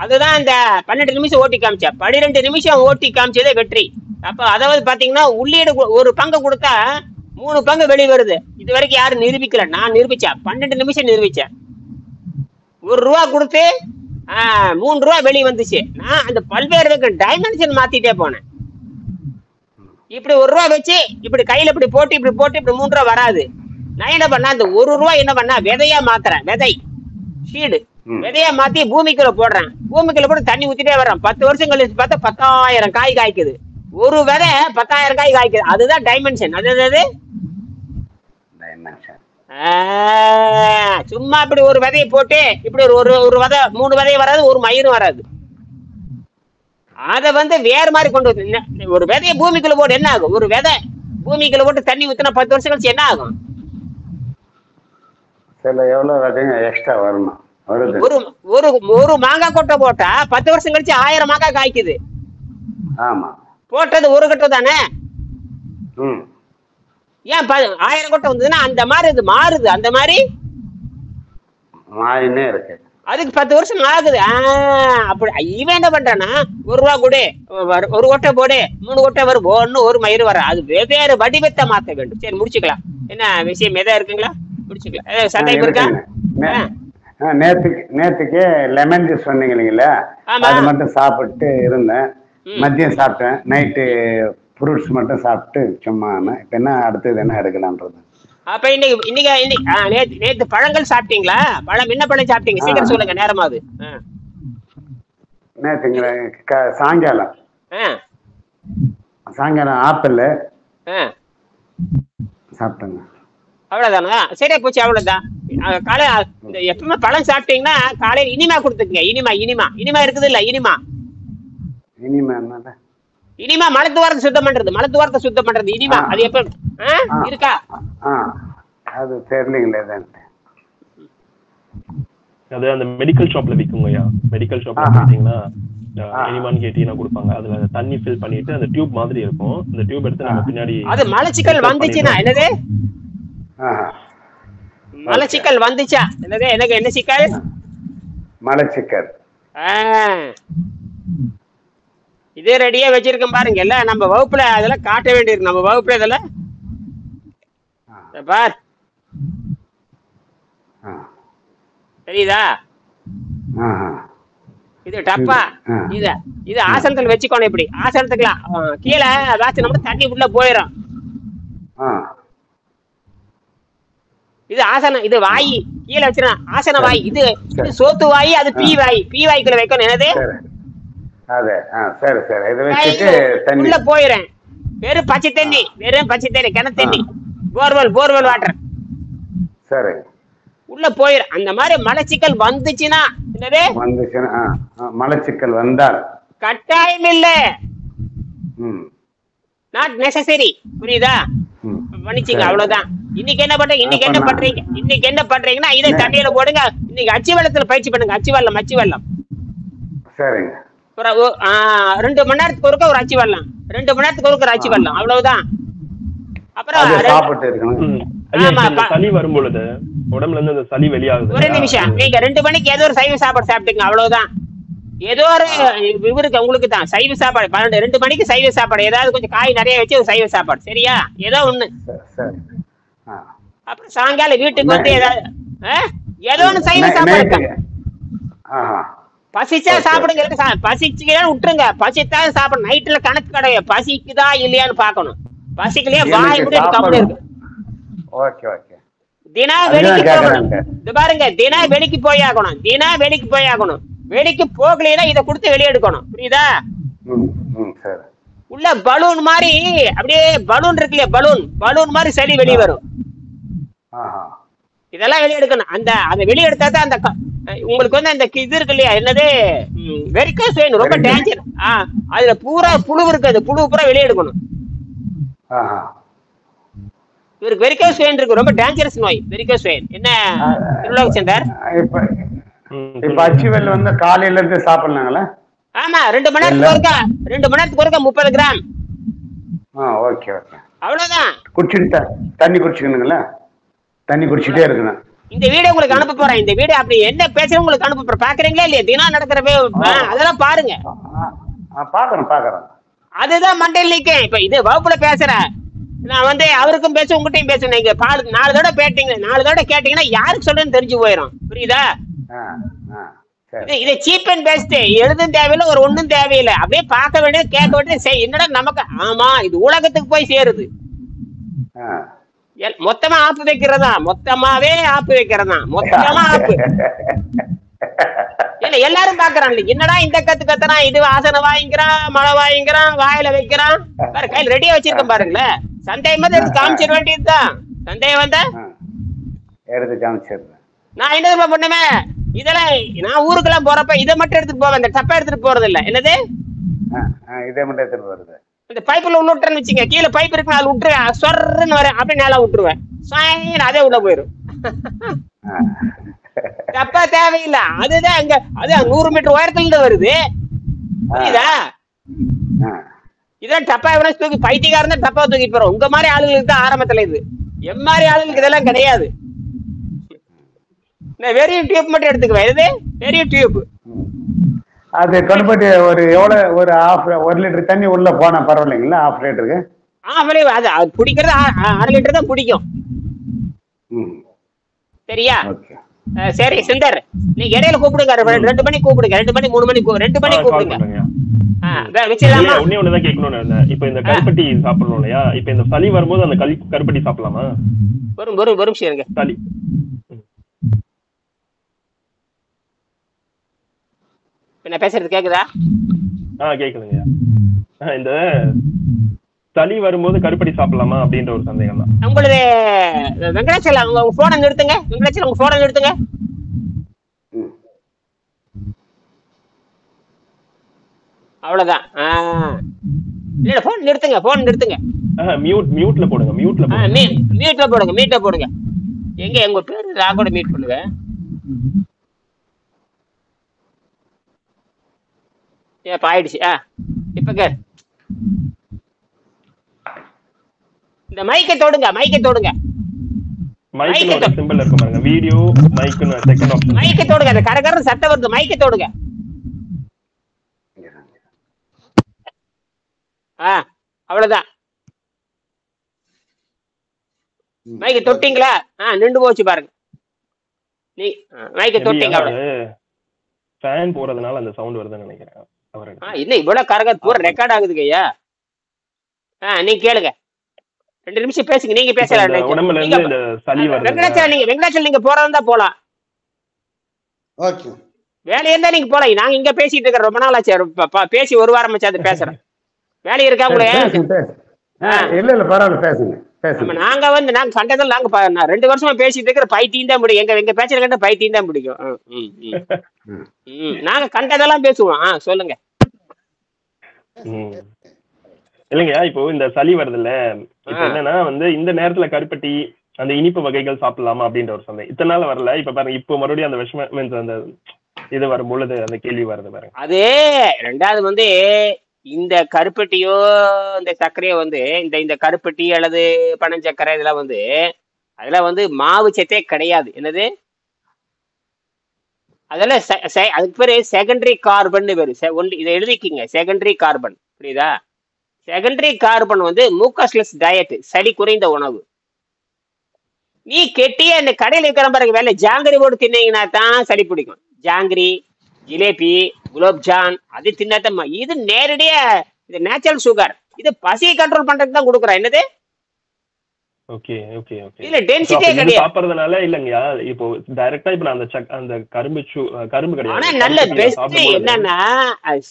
அதுதான் இந்த 12 நிமிஷம் ஓட்டி காமிச்சேன். 12 நிமிஷம் ஓட்டி காமிச்சதே வெற்றி. அப்ப அதாவது பாத்தீங்கன்னா உள்ளீடு ஒரு பங்கு கொடுத்தா 3 பங்கு வெளியே வருது. இது வரைக்கும் யாரும் நிரூபிக்கல, நான் நிரூபிச்சேன். 12 நிமிஷம் நிரூபிச்சேன். ₹1 கொடுத்து 3 ரூபா வெளியே வந்துச்சு. நான் அந்த பல்வேறு டைமென்ஷன் மாத்திட்டே போனேன். இப்படி ₹1 வச்சு இப்படி கையில இப்படி போட்டு இப்படி 3 ரூபா வராது. நான் என்ன பண்ண, அந்த ₹1 என்ன பண்ண, விதையா மாத்துறேன். விதை சீடு விதையா மாத்தி பூமிக்குள்ள போடுறேன். பூமிக்குள்ள போட்டு தண்ணி ஊத்திட்டே வர்றேன். 10 வருஷம் கழிச்சு பார்த்தா 10,000 காய் காய்க்குது. ஒரு விதை 10,000 காய் காய்க்குது. அதுதான் டைமென்ஷன். அது சும்மா இப்படி ஒரு விதையை போட்டு இப்படி ஒரு விதை 3 விதை வராது, ஒரு மயிரும் வராது. அத வந்து வேற மாதிரி கொண்டு வந்து ஒரு விதையை பூமிக்குள்ள போட்டு என்ன ஆகும்? ஒரு விதை பூமிக்குள்ள போட்டு தண்ணி ஊத்தினா 10 வருஷம் கழிச்சு என்ன ஆகும்? சில எவ்வளோ விதைங்க எக்ஸ்ட்ரா வரணும் வருது. ஒரு ஒரு ஒரு மாங்காய் கொட்டை போட்டா 10 வருஷம் கழிச்சு 1000 மாங்காய் காய்க்குது. ஆமா. போட்டது ஒரு கட்டை தானே. ம். ஏன் 1000 கொட்டை வந்ததுன்னா அந்த மாதிரி இது மாறுது. அந்த மாதிரி மாயினே இருக்கு. அதுக்கு 10 வருஷம் ஆகுது. அப்படி இவன் என்ன பண்றானா, 1 ரூபா கொடு, ஒரு கொட்டை போடு, 3 கொட்டை வரும், ஒன்னு ஒரு மயிறு வர. அது வெவ்வேறு வடிவத்தை மாத்த வேண்டும். சரி முடிச்சுக்கலாம். என்ன விஷயம் எதா இருக்குங்களா? முடிச்சுக்கலாம். சந்தேகம் இருக்கா? நேத்துக்கு லெமன் ஜூஸ் சொன்னீங்க இல்லைங்களா, அது மட்டும் சாப்பிட்டு இருந்தேன். மதியம் சாப்பிட்டேன். நைட்டு ஃப்ரூட்ஸ் மட்டும் சாப்பிட்டு சும்மா. இப்ப என்ன அடுத்தது என்ன எடுக்கலான்றது. அப்ப இன்னைக்கு நேத்து பழங்கள் சாப்பிட்டீங்களா? பழம் என்ன பழம் சாப்பிட்டீங்க? சீக்கிரம் சொல்லுங்க, நேரமாவது. நேத்துங்க சாயங்காலம் ஆப்பிள் சாப்பிட்டேங்க. அவ்வளவுதானா? சரியா போச்சு. அவ்வளவுதான். காலை எப்பவுமே பழம் சாப்பிட்டீங்கன்னா காலையில இனிமா கொடுத்துக்குங்க. இனிமா இருக்குது இல்ல? இனிமா மலத்துவாரத்தை சுத்தம் பண்றது இனிமா. அது எப்ப இருக்கா? அது தெரியலீங்களே. அது அந்த மெடிக்கல் ஷாப்ல விக்குங்கய்யா. மெடிக்கல் ஷாப்ல கேட்டீங்கன்னா இனிமான்னு கேட்டீங்கன்னா கொடுப்பாங்க. அதுல தண்ணி ஃபில் பண்ணிட்டு அந்த டியூப் மாதிரி இருக்கும். அந்த டியூப் எடுத்து நம்ம பின்னாடி. அது மலச்சிக்கல் வந்துச்சுன்னா என்னது? மலச்சிக்கல் வந்துச்சா என்னது? எனக்கு என்ன சிக்கல்? மலச்சிக்கல். இதே ரெடியா வச்சிருக்கேன் பாருங்க. எல்லாம் நம்ம வகுப்புல அதெல்லாம் காட்ட வேண்டியிருக்கு. நம்ம வகுப்புல இதெல்லாம் பார், தெரியுதா? இது டப்பா. இது ஆசனத்துல வச்சுக்கணும். இப்படி ஆசனத்துக்கலாம் கீழே ஏதாச்சும் நம்ம தண்ணி உள்ள போயிடும். இது ஆசனம். இது வாய் கீழே வச்சிருக்கேன். ஆசன வாய். இது சோத்து வாய். அது பீ வாய்க்குள்ள வைக்கணும். என்னது? உள்ள போயிறேன். வெறும் பச்சை தண்ணி, கிணத்து தண்ணி, போர்வெல் வாட்டர் உள்ள போயிரும். அந்த மாதிரி மலச்சிக்கல் வந்துச்சுன்னா என்னது? மலச்சிக்கல் வந்தால் கட்டாயம் இல்ல, நாட் நெசசரி. புரியுதா? பண்ணிச்சிங்க, அவ்வளவுதான். இன்னைக்கு என்ன பண்றீங்கன்னா இதை தண்ணியில போடுங்க. இன்னைக்கு அச்சு வெள்ளத்துல பயிற்சி பண்ணுங்க. அச்சு வெள்ளம் சரிங்க. 2 மணி நேரத்துக்கு ஒருக்க ஒரு அச்சு வெள்ளம், 2 மணி நேரத்துக்கு ஒருக்க ஒரு அச்சு வெள்ளம், அவ்வளவுதான். அப்புறம் சளி வரும் பொழுது உடம்புல இருந்து அந்த சளி வெளியாகுது. ஒரு நிமிஷம், நீங்க 2 மணிக்கு ஏதோ ஒரு சைவ சாப்பாடு சாப்பிட்டுங்க, அவ்வளவுதான். ஏதோ ஒரு இவருக்கு உங்களுக்கு தான் சைவ சாப்பாடு. 2 மணிக்கு சைவ சாப்பாடு, ஏதாவது கொஞ்சம் காய் நிறைய வச்சு ஒரு சைவ சாப்பாடு, சரியா? ஏதோ ஒண்ணு. அப்புறம் சாயங்காலம் வீட்டுக்கு வந்து ஏதோ ஒண்ணு சைவ சாப்பாடு. பசிச்சா சாப்பிடுங்க, பசிச்சுக்கா விட்டுருங்க. பசித்தா சாப்பிடணும். நைட்ல கணக்கு கிடையாது, பசிக்குதா இல்லையான்னு பாக்கணும். பசிக்கலையா வாய் கூட கம்முன்னு இருக்கு. தினா வெளிக்கு போகணும். இது பாருங்க, தினா வெளிக்கு போயாகணும். வெளிக்கு போகலைன்னா இதை கொடுத்து வெளியே எடுக்கணும். புரியுதா? உள்ள பலூன் மாதிரி, அப்படியே பலூன் இருக்கு இல்லையா, பலூன் மாதிரி சளி வெளியே வரும். இதெல்லாம் வெளியே எடுக்கணும். அதை வெளியே எடுத்தா தான் அந்த உங்களுக்கு வந்து அந்த இது இருக்கு இல்லையா, என்னது, வெரிகோஸ் வெயின் ரொம்ப டேஞ்சர். அதுல பூரா புழு இருக்கு, அது புழு பூரா வெளியே எடுக்கணும். இவருக்கு வெரிகோஸ் வெயின் இருக்கு, ரொம்ப டேஞ்சரஸ் நோய் வெரிகோஸ் வெயின். என்ன திருலோக சந்தர்? இப்ப அச்சுவெல் வந்து காலையில இருந்து சாப்பிடலாங்களா? ஆமா, 2 மணி நேரத்துக்கு ஒருக்க 30 கிராம். ஓகே ஓகே, அவ்வளவுதான். குடிச்சிட்டு தண்ணி குடிச்சுக்கணுங்களா? தண்ணி குடிச்சிட்டே இருக்கணும். இந்த வீடியோ உங்களுக்கு அனுப்ப போறேன். இந்த வீடியோ அப்படி என்ன பேசுறேன் உங்களுக்கு அனுப்ப போறேன். பாக்குறீங்களா இல்லையா? தினம் நடக்கிறவே அதெல்லாம் பாருங்க. பாக்குறேன். அதுதான் மண்டையில் நிற்கும். இப்ப இது வகுப்புல பேசுறேன் நான் வந்து, அவருக்கும் பேச உங்ககிட்டயும் பேசுறேன். நீங்க 4 தடவை கேட்டீங்கன்னா யாருக்கு சொல்றேன்னு தெரிஞ்சு போயிடும். புரியுதா? இது சீப் அண்ட் பெஸ்ட். எழுதும் தேவையில்லை, ஒரு ஒண்ணும் தேவையில்லை. அப்படியே பார்க்க வேண்டியது, கேட்க வேண்டியது. என்னடா நமக்கு, ஆமா இது உலகத்துக்கு போய் சேருது. மொத்தமா ஆப்பு வைக்கிறதா, மொத்தமாவே ஆப்பு வைக்கிறதா, மொத்தமா ஆப்பு. இல்ல எல்லாரும் பாக்குறான், என்னடா இந்த கத்துறான், இது வாசனை வாங்கிக்கிறான், மழை வாங்கிக்கிறான், வாயில வைக்கிறான். வேற கையில் ரெடியா வச்சிருக்கேன் பாருங்களேன். சந்தேகம் வந்து எடுத்து காமிச்சிட வேண்டியதுதான். சந்தேகம் வந்தா எடுத்து காமிச்சிடுறேன். நான் என்ன பண்ணுவேன், இதெல்லாம் நான் ஊருக்கெல்லாம் போறப்ப இதை மட்டும் எடுத்துட்டு போவேன். இந்த டப்பா எடுத்துட்டு போறது இல்ல. என்னது, இதை மட்டும் எடுத்துட்டு போறது. இந்த பைப்புல உள்ள விட்டுறேன்னு வச்சுங்க, கீழே பைப் இருக்கு, அது விட்டுருவேன், சொர்ன்னு வரேன், அப்படியே நேரம் விட்டுருவேன், அதே உள்ள போயிடும். டப்பா தேவையில்லை. அதுதான் அங்க அது 100 மீட்டர் உயரத்துல இருந்து வருது. புரியுதா? இதான் டப்பா எவனா தூக்கி பைத்தியக்காரன் தான் டப்பா தூக்கி போறோம். உங்க மாதிரி ஆளுங்களுக்கு தான் ஆரம்பத்துல இது. மாதிரி ஆளுங்களுக்கு இதெல்லாம் கிடையாது. நான் வெறும் டியூப் மட்டும் எடுத்துக்குவேன். இது வெறும் டியூப். அது கருப்பட்டி ஒரு எவ்வளவு ஒரு 1 லிட்டர் தண்ணி உள்ள போனா பரவாயில்லைங்களா? 1/2 லிட்டருக்கு அது பிடிக்கிறது 1/2 லிட்டர் தான் பிடிக்கும். சரியா? சரி சுந்தர், நீங்க இடையில கூப்பிடுங்க. 2 மணி கூப்பிடுங்க. 2 மணி 3 மணி 2 மணி கூப்பிடுங்க. ஒன்னே கேட்கணும். இப்ப இந்த கருப்பட்டி சாப்பிடணும் இல்லையா? இப்ப இந்த சளி வரும்போது அந்த கருப்பட்டி சாப்பிடலாமா? வரும் நிமிஷம் இருங்க. சளி என்ன பேசுறது கேக்குதா? கேக்குதுங்க. இந்த சளி வரும்போது கருப்பட்டி சாப்பிடலாமா அப்படின்ற ஒரு சந்தேகம் தான். உங்களுக்கு வெங்கடாச்சலம் உங்க போனை நிறுத்துங்க. வெங்கடாச்சலம் உங்க போனை நிறுத்துங்க. அவ்வளவுதான். இல்ல போன் நிறுத்துங்க. போன் நிறுத்துங்க. மியூட்ல போடுங்க. மியூட்ல போடுங்க. எங்க உங்க பேரு நான் கூட மியூட் பண்ணுவேன். ஏப்பா ஆயிடுச்சு. இப்ப கேர் இந்த மைக்கை தொடுங்க. மைக்கை தொடுங்க. சிம்பிள் இருக்கு பாருங்க. வீடியோ மைக்னு செகண்ட் ஆப்ஷன். மைக்கை தொடுங்க. அந்த கரகர சத்தம் வருது. மைக்கை தொடுங்க. அவ்வளவுதான். மைக்கை தொட்டிங்களா? நின்று போச்சு பாருங்க. நீ மைக்கை தொட்டிங்க. ஃபேன் போறதுனால அந்த சவுண்ட் வருதுன்னு நினைக்கிறேன். இன்னும் இவ்வளவு கரகர் பூரா ரெக்கார்ட் ஆகுதுங்க ஐயா. நீங்க கேளுங்க. 2 நிமிஷம் பேசுங்க. நீங்க பேசலாம். வெங்கடாச்சலம் நீங்க போறதா போலாம். வேலை இருந்தா நீங்க போலாம். நாங்க இங்க பேசிட்டு இருக்க ரொம்ப நாள் ஆச்சு. பேசி 1 வாரம் ஆச்சு. அது பேசுறேன். வேலை இருக்கா உங்களுக்கு? இல்ல பரவாயில்ல பேசுங்க. நாங்க நாங்க கண்டதில் நாங்க 2 வருஷமா பேசிட்டு இருக்கிற பைத்தியம் தான் பிடிக்கும். எங்க பேச்சுற கண்ட பைத்தியம் தான் பிடிக்கும். நாங்க கண்டதெல்லாம் பேசுவோம். சொல்லுங்க. இல்லைங்க, இப்போ இந்த சளி வருது இல்ல, இப்ப என்னன்னா இந்த நேரத்துல கருப்பட்டி அந்த இனிப்பு வகைகள் சாப்பிடலாமா அப்படின்ற ஒரு சந்தேகம் இத்தனை நாள் வரல. இப்ப பாருங்க, இப்போ மறுபடியும் அந்த விஷம மீன்ஸ் அந்த இது வரும் பொழுது அந்த கேள்வி வருது பாருங்க. அது ரெண்டாவது இந்த கருப்பட்டியோ இந்த சர்க்கரையோ இந்த கருப்பட்டி அல்லது பனஞ்சக்கரை இதெல்லாம் அதுல மாவு சத்தே கிடையாது. என்னது அதெல்லாம் அதுக்கு பேரு செகண்டரி கார்பன் பேரு. இதை எழுதிக்கிங்க, செகண்டரி கார்பன். புரியுதா? செகண்டரி கார்பன் மூக்கஸ்லெஸ் டயட், சளி குறைந்த உணவு. நீ கெட்டியா இந்த கடையில் இருக்கிற பாருங்க வேலை ஜாங்கிரி போட்டு தின்னீங்கன்னா தான் சளி பிடிக்கும். ஜாங்கிரி, ஜிலேபி, குலோப்ஜான் அது தின்னாதான். இது நேரடியா இது நேச்சுரல் சுகர். இது பசியை கண்ட்ரோல் பண்றதுக்கு தான் கொடுக்குறேன். என்னது இல்ல டென்சிட்டியே கிடையாது சாப்பிடுறதுனால இல்லங்கயா. இப்போ டைரக்டா இப்ப நான் அந்த கரும்பு கிடையாது. ஆனா நல்ல பெஸ்ட் என்னன்னா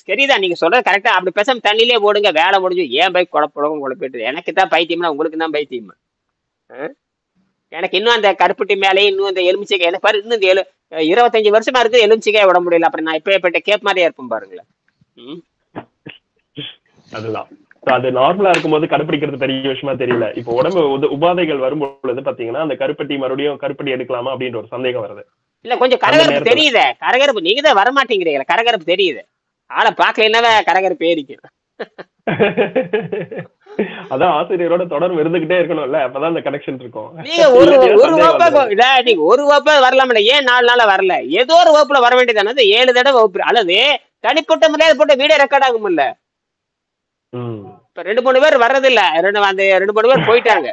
சரிதான் நீங்க சொல்றது கரெக்டா. அப்படி பேசாம தண்ணிலே போடுங்க, வேலை முடிஞ்சு. ஏன் பைக் குழப்பிட்டு எனக்கு தான் பைத்தியம்னா உங்களுக்கு தான் பைத்தியம். எனக்கு இன்னும் அந்த கருப்பட்டி மேலே இன்னும் அந்த எலுமிச்சைக்காய் எனக்கு பாரு இன்னும் இந்த 25 வருஷமா இருக்கு எலுமிச்சைக்காய் விட முடியல. அப்புறம் நான் இப்ப கேப் மாதிரியே இருப்பேன் பாருங்களேன். அதுதான் அது நார்மலா இருக்கும்போது கருப்பிடிக்கிறது பெரிய விஷயமா தெரியல. இப்போ உடம்பு உபாதைகள் வரும்பொழுது பாத்தீங்கன்னா அந்த கருப்பட்டி மறுபடியும் கருப்பட்டி எடுக்கலாமா அப்படின்ற ஒரு சந்தேகம் வருது. இல்ல கொஞ்சம் கரகரப்பு தெரியுது. கரகரப்பு நீங்க தான் வரமாட்டேங்கிறீங்களா? கரகரப்பு தெரியுது. ஆளை பார்க்க என்னவே கரகரப்பு ஏறிக்கும். அதான் ஆசிரியரோட தொடர்பு இருந்துகிட்டே இருக்கணும்ல, அப்பதான் அந்த கனெக்ஷன் இருக்கும். நீங்க ஒரு வகுப்பு வரலாம்ல, ஏன் 4 நாளா வரல? ஏதோ ஒரு வகுப்புல வர வேண்டியதானது. 7 தடவை வகுப்பு அல்லது தனிப்பட்ட முறையாக போட்டு வீடியோ ரெக்கார்ட் ஆகும்ல. இப்ப 2-3 பேர் வர்றதில்ல. 2-3 பேர் போயிட்டாங்க.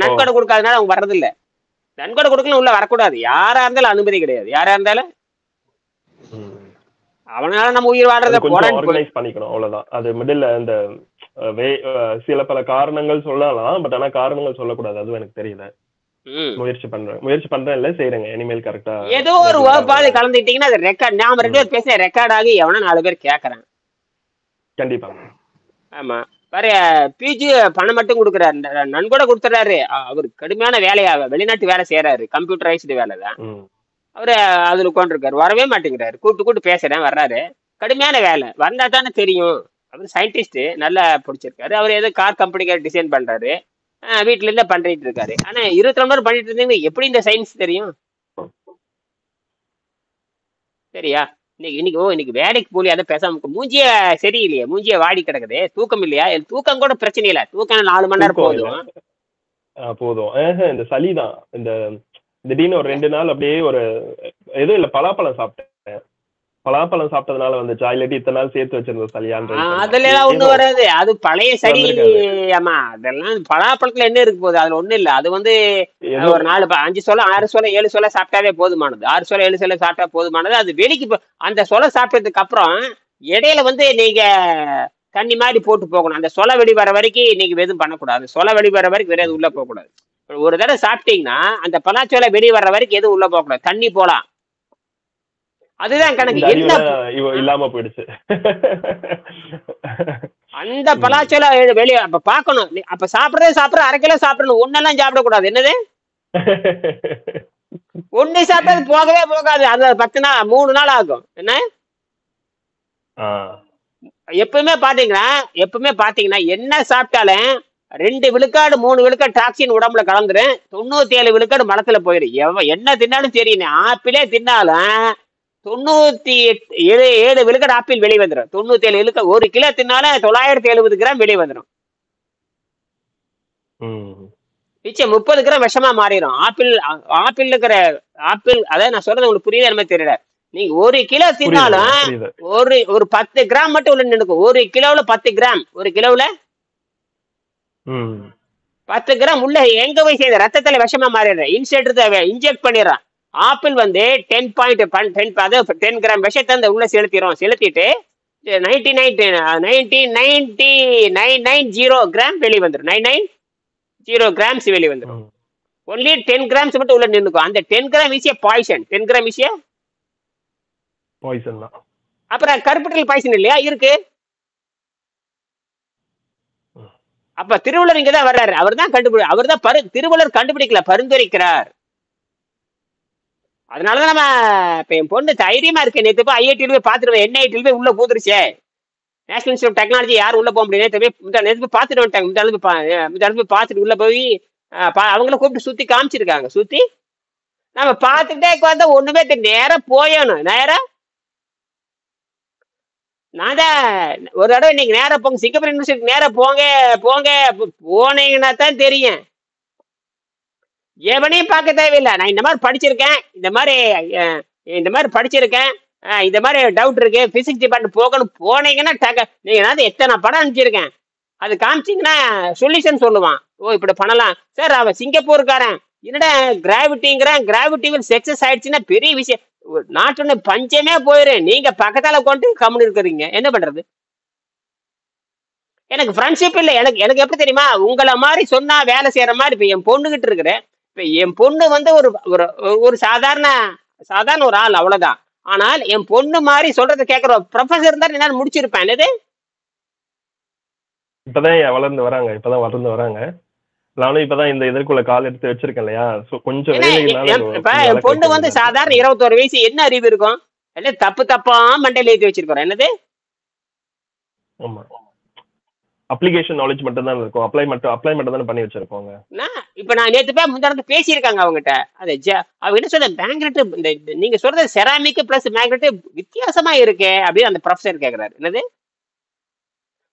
நன்கொடை கொடுக்காதனால அவங்க வர்றதில்ல. நன்கொடை கொடுக்கணும் உள்ள வரக்கூடாது. யாரா இருந்தாலும் அனுமதி கிடையாது. யாரா இருந்தாலும் அவனால நம்ம உயிர் வாழ்றத ஆர்கனைஸ் பண்ணிக்கணும், அவ்வளவுதான். அது மிடில் இந்த சில பல காரணங்கள் சொல்லலாம், பட் ஆனா காரணங்கள் சொல்லக்கூடாது. அதுவும் எனக்கு தெரியல. முயற்சி பண்றேன் இல்ல செய்யறேங்க. இனிமேல் கரெக்டா ஏதோ ஒரு வகுப்பாவது கலந்துட்டீங்கன்னா அது ரெக்கார்ட் நாம 2 பேர் பேச ரெக்கார்ட் ஆகி எவனா 4 பேர் கேக்குறாங்க. கண்டிப்பா. ஆமா வேற பிஜி பணம் மட்டும் கொடுக்குறாரு, நன்கொடை கொடுத்துறாரு. அவரு கடுமையான வேலையா வெளிநாட்டு வேலை செய்யறாரு. கம்ப்யூட்டரைஸ்டு வேலை தான். அவரு அதுல உட்காந்துருக்காரு, வரவே மாட்டேங்கிறாரு. கூட்டு பேசுறேன் வர்றாரு. கடுமையான வேலை வந்தா தானே தெரியும். அவர் சயின்டிஸ்ட் நல்லா பிடிச்சிருக்காரு. அவர் ஏதோ கார் கம்பெனிக்கு டிசைன் பண்றாரு. வீட்டுல இருந்தே பண்ணிட்டு இருக்காரு. ஆனா 24 மணி நேரம் பண்ணிட்டு இருந்தீங்க, எப்படி இந்த சயின்ஸ் தெரியும்? சரியா? இன்னைக்கு வேலைக்கு போலி, அதை பேசாம மூஞ்சிய சரியில்லையே, மூஞ்சிய வாடி கிடக்குது. தூக்கம் இல்லையா? தூக்கம் கூட பிரச்சனை இல்ல, தூக்கம் 4 மணி நேரம் தூக்கம் இல்ல போதும். போதும். இந்த சளிதான். இந்த திடீர்னு ஒரு 2 நாள் அப்படியே ஒரு எதுவும் இல்ல, பலாப்பழம் சாப்பிட்டேன். பலாப்பழம் சாப்பிட்டதுனால வந்துச்சா, இல்லாட்டி இத்தனை நாள் சேர்த்து வச்சிருந்த சளியான்னு அதுல எல்லாம் ஒண்ணும் வராது, அது பழைய சளி. ஆமா, அதெல்லாம் பலாப்பழத்துல என்ன இருக்கு போகுது, அதுல ஒண்ணும் இல்ல. அது வந்து ஒரு 4 5 சொல 6 சொல 7 சொல சாப்பிட்டாவே போதுமானது. 6 சொல 7 சொல சாப்பிட்டா போதுமானது. அது வெளிக்கு அந்த சொல சாப்பிட்டதுக்கு அப்புறம் இடையில வந்து நீங்க தண்ணி மாதிரி போட்டு போகணும். அந்த சொல வெளி வர வரைக்கும் நீங்க எதுவும் பண்ணக்கூடாது. சொல வெளி வர வரைக்கும் வேற எதுவும் உள்ள போக கூடாது. ஒரு தடவை சாப்பிட்டீங்கன்னா அந்த பலாச்சோலை வெளி வர்ற வரைக்கும் எதுவும் உள்ள போக கூடாது, தண்ணி போலாம். அதுதான் கணக்கு. என்ன இல்லாம போயிடுச்சு அந்த பலாச்சோலை வெளியே அப்ப பாக்கணும். அப்ப சாப்பிடுற 1/2 கிலோ சாப்பிடணும், ஒன்னெல்லாம் சாப்பிடக்கூடாது. என்னது, ஒண்ணு சாப்பிட்டது போகவே போகாது. அது 10 நாள் 3 நாள் ஆகும். என்ன எப்பவுமே பாத்தீங்கன்னா என்ன சாப்பிட்டாலும் 2 விழுக்காடு 3 விழுக்காடு டாக்ஸின் உடம்புல கலந்துரும். 97 விழுக்காடு மலத்துல போயிடும். என்ன தின்னாலும் சரி, ஆப்பிளே தின்னாலும் 97 விழுக்காடு ஆப்பிள் வெளியே வந்துடும். 97 விழுக்காடு. 1 கிலோ தின்னாலும் 970 கிராம் வெளியே வந்துடும். மிச்சம் 30 கிராம் விஷமா மாறிடும். ஆப்பிள் இருக்கிற அதான் நான் சொல்றது உங்களுக்கு புரியுது என்ன தெரியல. நீங்க 1 கிலோ தின்னாலும் ஒரு 10 கிராம் மட்டும் உள்ள நினைக்கும். 1 கிலோல 10 கிராம், 1 கிலோல 10 கிராம் உள்ள எங்க போய் செய்த ரத்தத்துல விஷமா மாறிடுறேன். இன்ஜெக்ட் பண்ணிடுறான். ஆப்பிள் வந்து 10 கிராம் விஷத்தை அந்த உள்ள செலுத்திட்டு 99.990 கிராம் வெளியே வந்துடும். 990 கிராம்ஸ் வெளியே வந்துடும். ஒன்லி 10 கிராம்ஸ் மட்டும் உள்ள நின்னுக்கும். அந்த 10 கிராம் ஈஸியா பாய்சன். 10 கிராம் ஈஸியா பாய்சன் தான். அப்புறம் கருப்பட்டில் பாய்சன் இல்லையா இருக்கு. அப்ப திருவள்ளுவர் இங்கதான் வர்றாரு. அவர்தான் திருவள்ளுவர் கண்டுபிடிக்கல, பரிந்துரைக்கிறார். அதனாலதான் நம்ம இப்ப என் பொண்ணு தைரியமா இருக்கு. நேற்று போய் ஐஐடியில போய் பாத்துருவேன். NIT போய் உள்ள பூத்துருச்சே. நேஷனல் இன்ஸ்டியூட் ஆஃப் டெக்னாலஜி யாரும் உள்ள போக முடியாது. நேற்று போய் பாத்துட்டு வந்துட்டாங்க. போய் பாத்துட்டு உள்ள போய் அவங்கள கூப்பிட்டு சுத்தி காமிச்சிருக்காங்க. சுத்தி நம்ம பாத்துக்கிட்டே வந்தா ஒண்ணுமே நேரம் போயணும். நான் தான் ஒரு தடவை இன்னைக்கு நேரம் போங்க, சிங்கப்பூர் யூனிவர்சிட்டி நேரம் போனீங்கன்னா தான் தெரியும். எவனையும் பார்க்க தேவையில்லை. நான் இந்த மாதிரி படிச்சிருக்கேன், இந்த மாதிரி டவுட் இருக்கு, பிசிக்ஸ் டிபார்ட்மெண்ட் போனீங்கன்னா நீங்க எத்தனை படம் அனுப்பிச்சிருக்கேன், அது காமிச்சிங்கன்னா சொல்யூஷன் சொல்லுவான். ஓ இப்படி பண்ணலாம் சார். அவன் சிங்கப்பூருக்காரன் என்னடா கிராவிட்டி சக்சஸ் ஆயிடுச்சுன்னா பெரிய விஷயம், நாட்டு பஞ்சமே போயிரும். நீங்க பக்கத்தால கொண்டு கம்முன்னு இருக்கிறீங்க, என்ன பண்றது? எனக்கு ஃப்ரெண்ட்ஷிப் இல்லை. எனக்கு எப்படி தெரியுமா, உங்களை மாதிரி சொன்னா வேலை செய்யற மாதிரி. இப்ப என் பொண்ணுகிட்ட இருக்கிறேன். இப்ப என் பொண்ணு வந்து ஒரு சாதாரண ஒரு ஆள், அவ்வளவுதான். ஆனால் என் பொண்ணு மாதிரி சொல்றதை கேட்கிற ப்ரொஃபசர் இருந்தா என்ன முடிச்சிருப்பேன். என்னது இப்பதான் வளர்ந்து வராங்க. நானும் இப்பதான் இந்த இதற்குள்ள கால் எடுத்து வச்சிருக்கேன் இல்லையா. கொஞ்சம் என் பொண்ணு வந்து சாதாரண 21 வயசு, என்ன அறிவு இருக்கும்? என்ன தப்பா மண்டையில ஏற்றி வச்சிருக்கோம். என்னது அப்ளிகேஷன் நாலேஜ் மட்டும் தான் இருக்கும். அப்ளை மட்டும் தான் பண்ணி வச்சிருக்கோங்க. இப்ப நான் நேத்து போய் முந்தானத்து பேசியிருக்காங்க அவங்ககிட்ட. அவங்க என்ன சொல்ற, மேக்னெட் நீங்க சொல்றது செராமிக் பிளஸ் மேக்னெட் வித்தியாசமா இருக்கு அப்படின்னு அந்த ப்ரொஃபசர் கேக்குறாரு. என்னது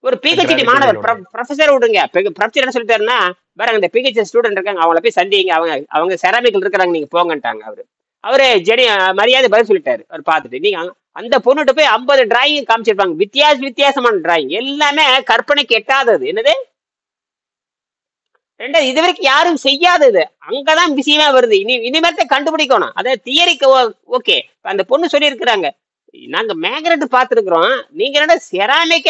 ஒரு PhD மாணவர் ப்ரொஃபசர் விடுங்க. ப்ரொஃபசர் என்ன சொல்லிட்டாருன்னா, வேற அந்த PhD ஸ்டூடெண்ட் இருக்காங்க, அவங்கள போய் சந்திங்க, அவங்க செராமிக்ல இருக்கிறாங்க, நீங்க போங்கன்ட்டாங்க. அவரு மரியாதை பதில் சொல்லிட்டாரு. அவர் பார்த்துட்டு நீங்க அந்த பொண்ணுகிட்ட போய் 50 டிராயிங் காமிச்சிருப்பாங்க. வித்தியாசமான டிராயிங், எல்லாமே கற்பனைக்கு எட்டாதது. என்னது ரெண்டாவது இது வரைக்கும் யாரும் செய்யாதது. அங்கதான் விஷயமே வருது. இனிமேல் கண்டுபிடிக்கணும். அதாவது தியரிக்கு ஓகே. அந்த பொண்ணு சொல்லி இருக்கிறாங்க, நாங்க மேக்னெட் பாத்துருக்கிறோம், நீங்க என்ன செராமிக்க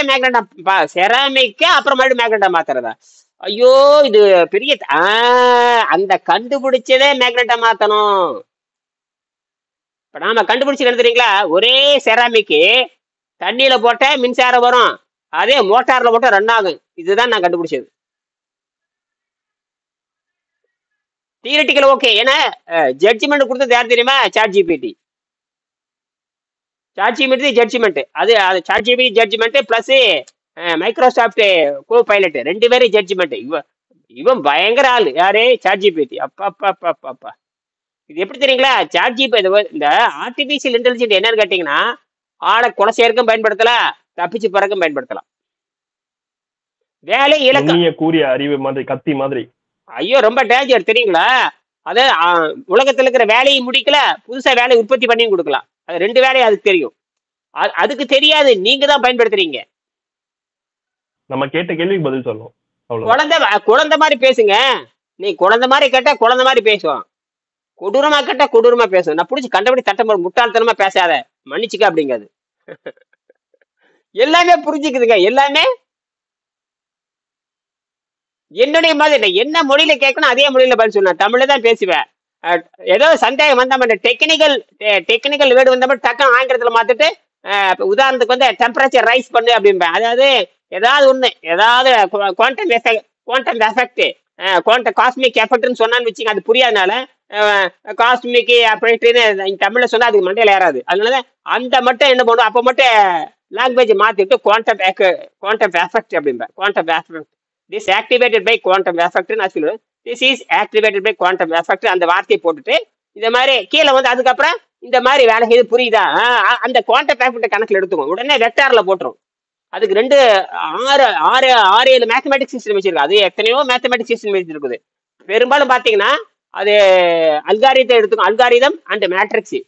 அப்புறம் மறுபடியும் மேக்னெட்டா மாத்துறதா? ஐயோ இது பெரிய அந்த கண்டுபிடிச்சதே மேக்னெட்டா மாத்தணும். இப்ப நாம கண்டுபிடிச்சு எழுதுறீங்களா, ஒரே செராமிக்கு தண்ணியில போட்ட மின்சாரம் வரும், அதே மோட்டார்ல போட்ட ரன் ஆகும். இதுதான் நான் கண்டுபிடிச்சது. Theoretical okay. ஏன்னா ஜட்ஜ்மெண்ட் கொடுத்தது யார் தெரியுமா? ChatGPT judgment. அது ChatGPT judgment plus Microsoft copilot 2 பேரும் ஜட்ஜ்மெண்ட். இவன் பயங்கர ஆளு யாரு? சாட்ஜிபிடி. அப்பா அப்பா அப்பா அப்பா அப்பா. இது எப்படி தெரியுங்களா? சாட்ஜிபிடி இந்த ஆர்டிபிஷியல் இன்டெலிஜென்ட் என்னன்னு கேட்டீங்கன்னா, ஆளை கொலை செய்யறதுக்கும் பயன்படுத்தலாம், தப்பிச்சு பிறக்கும் பயன்படுத்தலாம். வேலை இலக்கம். நுண்ணிய கூறிய அறிவு மாதிரி, கத்தி மாதிரி. ஐயோ ரொம்ப டேஞ்சர் தெரியுங்களா? அது உலகத்துல இருக்கிற வேலையை முடிக்கல, புதுசா வேலையை உற்பத்தி பண்ணியும் கொடுக்கலாம். அது 2 வேலையும் அதுக்கு தெரியும். அதுக்கு தெரியாது, நீங்க தான் பயன்படுத்துறீங்க. நம்ம கேட்ட கேள்விக்கு பதில் சொல்லும். குழந்தை மாதிரி பேசுங்க. நீ குழந்தை மாதிரி கேட்டா குழந்தை மாதிரி பேசுவான், கொடூரமா கேட்டா கொடூரமா பேசும். நான் பிடிச்சி கண்டபடி தட்டம் முட்டாள்தனமா பேசாத, மன்னிச்சுக்க அப்படிங்காது. எல்லாமே புரிஞ்சுக்குதுங்க. எல்லாமே என்னுடைய மாதிரி என்ன மொழியில கேட்கணும் அதே மொழியில பதில் சொன்னேன். தமிழ்ல தான் பேசுவேன். ஏதோ சந்தேகம் வந்தா டெக்னிக்கல் வேர்டு வந்தா டக்குனு ஆங்கிலத்துல மாத்திட்டு, உதாரணத்துக்கு வந்து டெம்பரேச்சர் ரைஸ் பண்ணு அப்படின்பேன். அதாவது ஏதாவது ஒண்ணு, ஏதாவது குவாண்டம் எஃபெக்ட், காஸ்மிக் எஃபெக்ட்னு சொன்னான்னு வச்சுங்க, அது புரியாதனால காஸ்மிக் எஃபெக்ட்னு தமிழ்ல சொன்னா அதுக்கு மண்டையில ஏறாது. அதனால அந்த மட்டும் என்ன பண்ணுவோம், அப்ப மட்டும் லாங்குவேஜ் மாத்திட்டு குவாண்டம் எஃபெக்ட் அப்படின்பேன். Quantum effect, this activated by quantum எஃபெக்ட்னு நான் சொல்லுவேன். This is activated by quantum effect அந்த வார்த்தையை போட்டுட்டு இந்த மாதிரி கீழே வந்து அதுக்கப்புறம் இந்த மாதிரி வேலை செய்து புரியுதா, அந்த குவாண்டம் எஃபெக்ட் கணக்கில் எடுத்துக்கும். உடனே வெக்டார்ல போட்டுரும். அதுக்கு 6 மேத்தமேட்டிக்ஸ் சிஸ்டம் வச்சிருக்கு. அது எத்தனையோ மேத்தமேட்டிக்ஸ் சிஸ்டம் வச்சிருக்குது. பெரும்பாலும் பாத்தீங்கன்னா அது அல்காரிதத்தை எடுத்துக்கும். அல்காரிதம் அண்ட் மேட்ரிக்ஸ்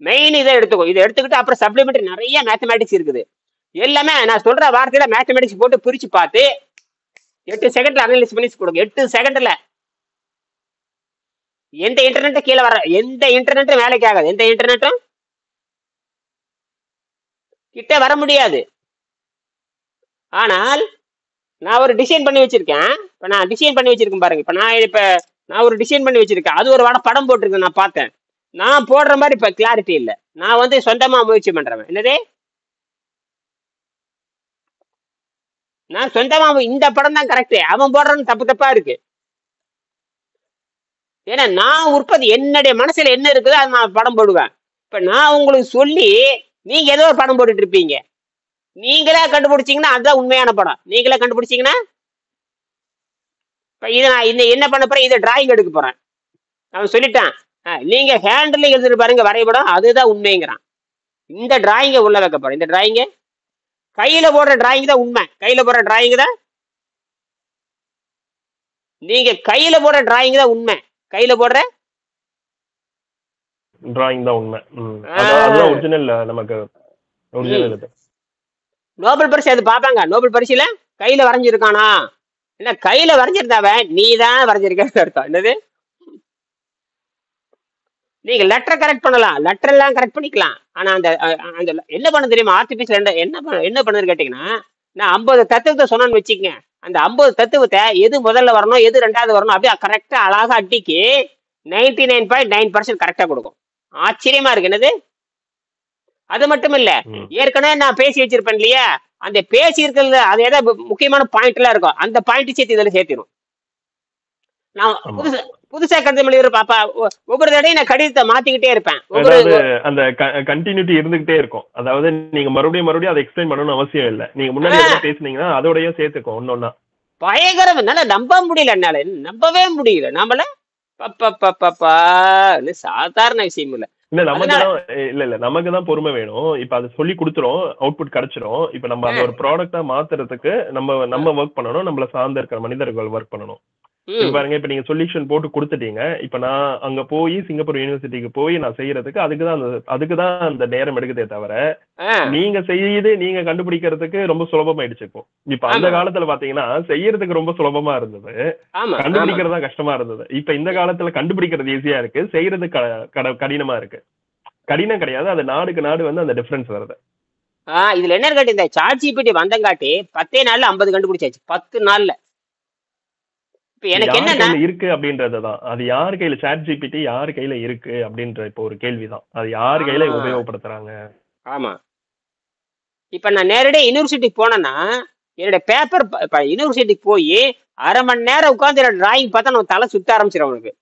மெயின் இதை எடுத்துக்கும். இதை எடுத்துக்கிட்டு அப்புறம் சப்ளிமெண்டரி நிறைய மேத்தமேட்டிக்ஸ் இருக்குது. எல்லாமே நான் சொல்ற வார்த்தையில மேத்தமேட்டிக்ஸ் போட்டு பிரிச்சு பார்த்து 8 செகண்ட்ல அனலைஸ் பண்ணி கொடுங்க. 8 செகண்ட்ல எந்த இன்டர்நெட்டும் கீழே வர, எந்த இன்டர்நெட்டும் வேலைக்கு ஆகாது. எந்த இன்டர்நெட்டும் கிட்ட வர முடியாது. ஆனால் நான் ஒரு டிசைன் பண்ணி வச்சிருக்கேன். இப்ப நான் டிசைன் பண்ணி வச்சிருக்கேன் பாருங்க. நான் ஒரு டிசைன் பண்ணி வச்சிருக்கேன். அது ஒரு படம் போட்டிருக்கேன், நான் பார்த்தேன். நான் போடுற மாதிரி இப்ப கிளாரிட்டி இல்லை. நான் வந்து சொந்தமா முயற்சி பண்றேன். என்னது, நான் சொந்தமா இந்த படம் தான் கரெக்ட், அவன் போடுறன்னு தப்பா இருக்கு. ஏன்னா நான் உற்பத்தி என்னுடைய மனசுல என்ன இருக்குதோ அது நான் படம் போடுவேன். இப்ப நான் உங்களுக்கு சொல்லி நீங்க ஏதோ ஒரு படம் போட்டுட்டு இருப்பீங்க. நீங்களே கண்டுபிடிச்சீங்கன்னா அதுதான் உண்மையான படம். நீங்களே கண்டுபிடிச்சீங்கன்னா இப்ப இதை நான் என்ன பண்ண போறேன், இதை டிராயிங் எடுக்க போறேன். அவன் சொல்லிட்டான், நீங்க ஹேண்டில் எழுதிட்டு பாருங்க வரைபடம், அதுதான் உண்மைங்கிறான். இந்த டிராயிங்கை உள்ள வைக்க போறேன். இந்த டிராயிங்க கையில போடுற டிராயிங் தான் உண்மை. கையில போடுற டிராயிங் தான், நீங்க கையில போடுற டிராயிங் தான் உண்மை. கையில போடுற டிராயிங் தான் உண்மை. அதுதான் ஒரிஜினல். நமக்கு ஒரிஜினல் இது. நோபல் பரிசு அது பாப்பாங்க. நோபல் பரிசுல கையில வரைஞ்சிருக்கானா, என்ன கையில வரைஞ்சிருந்தாவன் நீ தான் வரைஞ்சிருக்க அர்த்தம். என்னது, நீங்க லெட்டர் கரெக்ட் பண்ணலாம், லெட்டர் எல்லாம் கரெக்ட் பண்ணிக்கலாம். ஆனா அந்த என்ன பண்ண தெரியுமா, ஆர்டிபிஷியல் என்ன பண்ணுது கேட்டீங்கன்னா, நான் 50 தத்துவத்தை சொன்னான்னு வச்சுக்கங்க. அந்த 50 தத்துவத்தை எது முதல்ல வரணும் எது 2வது வரணும் அப்படியே கரெக்டா அழகா அட்டிக்கு 99.9% கரெக்டா கொடுக்கும். ஆச்சரியமா இருக்கு. என்னது, அது மட்டும் இல்ல, ஏற்கனவே நான் பேசி வச்சிருப்பேன் இல்லையா, அந்த பேசி இருக்கிறது அது ஏதாவது முக்கியமான பாயிண்ட் எல்லாம் இருக்கும், அந்த பாயிண்ட் சேர்த்து இதுல சேர்த்திடும். நான் புதுசா கடிதம் எழுதுற பாப்பா, ஒவ்வொரு தடையும் நான் கடிதத்தை மாத்திக்கிட்டே இருப்பேன். அந்த கண்டினியூட்டி இருந்துகிட்டே இருக்கும். அதாவது நீங்க மறுபடியும் அதை எக்ஸ்பிளைன் பண்ணணும்னு அவசியம் இல்லை. நீங்க முன்னாடி பேசுனீங்கன்னா அதோடய சேர்த்துக்கும் ஒன்னொன்னா. பயங்கரம். என்னால நம்ப முடியல, என்னால நம்பவே முடியல. நம்மள சாதாரண விஷயம் இல்ல. நமக்கு தான் பொறுமை வேணும். இப்ப அதை சொல்லி கொடுத்துரும், அவுட்புட் கிடைச்சிரும். இப்ப நம்ம அந்த ஒரு ப்ராடக்டா மாத்துறதுக்கு நம்ம ஒர்க் பண்ணணும், நம்மள சார்ந்த இருக்கிற மனிதர்கள் ஒர்க் பண்ணணும். பாருங்க, இப்ப நீங்க சொல்யூஷன் போட்டு கொடுத்துட்டீங்க. இப்ப நான் அங்க போய் சிங்கப்பூர் யூனிவர்சிட்டிக்கு போய் நான் செய்யறதுக்கு அதுக்குதான் அந்த நேரம் எடுக்குதே தவிர, நீங்க நீங்க கண்டுபிடிக்கிறதுக்கு ரொம்ப சுலபமாயிடுச்சு. இப்ப அந்த காலத்துல பாத்தீங்கன்னா செய்யறதுக்கு ரொம்ப சுலபமா இருந்தது, கண்டுபிடிக்கிறது தான் கஷ்டமா இருந்தது. இப்ப இந்த காலத்துல கண்டுபிடிக்கிறது ஈஸியா இருக்கு, செய்யறது கடினமா இருக்கு. கடினம் கிடையாது, அது நாடுக்கு நாடு வந்து அந்த டிஃபரன்ஸ் வருது. இதுல என்ன கேட்டு, இந்த சாட்ஜிபிடி வந்தங்காட்டி 10 நாள்ல 50 கண்டுபிடிச்சாச்சு. 10 நாள்ல. எனக்கு என்ன இருக்கு அப்படின்றதுதான், அது யார் கையில சாட்ஜிபிடி யார் கையில இருக்கு அப்படின்ற இப்போ ஒரு கேள்விதான். அது யார் கையில உபயோகப்படுத்துறாங்க. ஆமா, இப்ப நான் நேரடியாக யூனிவர்சிட்டிக்கு போனேன்னா என்னோட பேப்பர் யூனிவர்சிட்டிக்கு போய் 1/2 மணி நேரம் உட்காந்து என்னோட டிராயிங் பார்த்தா நம்ம தலை சுத்த ஆரம்பிச்சிடும். அவனுக்கு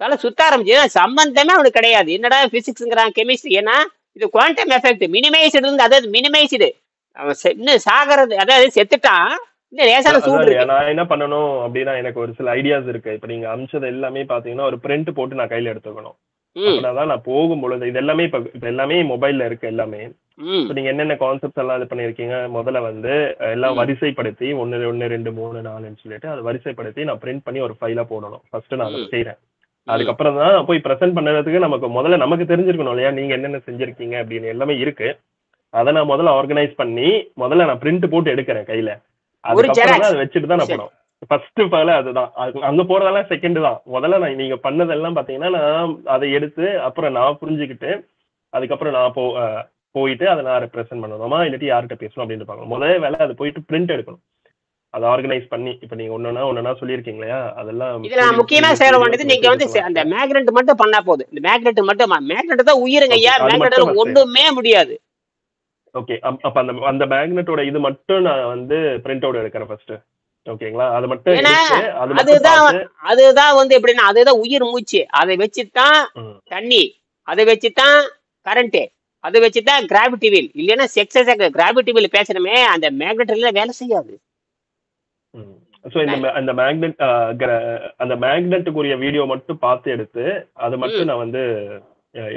தலை சுத்த ஆரம்பிச்சு, சம்பந்தமே அவனுக்கு கிடையாது. என்னடா பிசிக்ஸ்ங்கிறான், கெமிஸ்ட்ரி, ஏன்னா இது குவாண்டம் எஃபெக்ட் மினிமைஸ்டு இருந்து, அதாவது மினிமைஸ்டு அவன் இன்னும் சாகிறது, அதாவது செத்துட்டான் இல்ல லேசான சூடு அதான் இருக்கு. நான் என்ன பண்ணணும் அப்படின்னா, எனக்கு ஒரு சில ஐடியாஸ் இருக்கு. இப்ப நீங்க அமிச்சது எல்லாமே பாத்தீங்கன்னா ஒரு பிரிண்ட் போட்டு நான் கையில எடுத்துக்கணும். ம் அப்படின்னா நான் போகும்பொழுது இது எல்லாமே இப்ப எல்லாமே மொபைல்ல இருக்கு எல்லாமே. ம் இப்ப நீங்க என்னென்ன கான்செப்ட்ஸ் எல்லாம் இது பண்ணிருக்கீங்க, முதல்ல வந்து எல்லாம் ம் வரிசைப்படுத்தி 1 1 2 3 4ன்னு சொல்லிட்டு அதை வரிசைப்படுத்தி நான் பிரிண்ட் பண்ணி ஒரு ஃபைலா போடணும். ஃபர்ஸ்ட் நான் அதை ம் செய்றேன். ம் அதுக்கப்புறம் தான் போய் பிரசன்ட் பண்றதுக்கு நமக்கு முதல்ல நமக்கு தெரிஞ்சிருக்கணும் இல்லையா, நீங்க என்னென்ன செஞ்சிருக்கீங்க அப்படின்னு எல்லாமே இருக்கு. அதை நான் முதல்ல ஆர்கனைஸ் பண்ணி முதல்ல நான் பிரிண்ட் போட்டு எடுக்கிறேன் கையில. ஒரு அதுக்கப்புறம் தான் ஜெராக்ஸ். அதை வச்சுட்டு தான் நான் சரி. போனோம். ஃபர்ஸ்ட் வேலை அதுதான். அங்க போறதெல்லாம் செகண்ட் தான். முதல்ல நான் நீங்க பண்ணதெல்லாம் பாத்தீங்கன்னா நான் அதை எடுத்து அப்புறம் நான் புரிஞ்சுக்கிட்டு அதுக்கப்புறம் நான் போயிட்டு அதை நான் ரெப்ரசென்ட் பண்ணணுமா இல்லாட்டி யார்கிட்ட பேசணும் அப்படின்னு பார்க்கணும். முதல் வேலை அது போயிட்டு பிரிண்ட் எடுக்கணும். அதை ஆர்கனைஸ் பண்ணி இப்ப நீங்க ஒன்னொன்னா சொல்லியிருக்கீங்க இல்லையா, அதெல்லாம் இதுல நான் முக்கியமா சேர வேண்டியது நீங்க வந்து அந்த மேக்னெட் மட்டும் பண்ணா போதும். இந்த மேக்னெட் மட்டும் மேக்னெட் தான் உயிருங்க ஐயா. அது மேக்னெட்டால மட்டும் ஒண்ணுமே முடியாது. ஓகே. அப்ப அந்த மேக்னெட்டோட இது மட்டும் நான் வந்து பிரிண்ட் அவுட் எடுக்கிறேன் ஃபர்ஸ்ட். ஓகேங்களா, அது மட்டும் ஏன்னா எடுத்து அது மட்டும் அதுதான் பார்த்து அதுதான் வந்து எப்படின்னா அதுதான் உயிர் மூச்சு. அதை வச்சுதான் ம், தண்ணி, அதை வச்சுதான் கரண்ட், அதை வச்சுதான் கிராவிட்டி வீல். இல்லைன்னா கிராவிட்டி வீல் பேசணுமே அந்த மேக்னெட்ல வேலை செய்யாது. ம். ஸோ அந்த மேக்னெட் அந்த மேக்னெட்டுக்குரிய வீடியோ மட்டும் பார்த்து எடுத்து அது மட்டும் நான் வந்து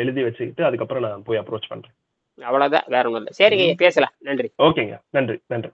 எழுதி வச்சுக்கிட்டு அதுக்கப்புறம் நான் போய் அப்ரோச் பண்றேன். அவ்வளவுதான், வேற ஒண்ணும் இல்லை. சரிங்க, பேசலாம். நன்றி. ஓகேங்க, நன்றி நன்றி.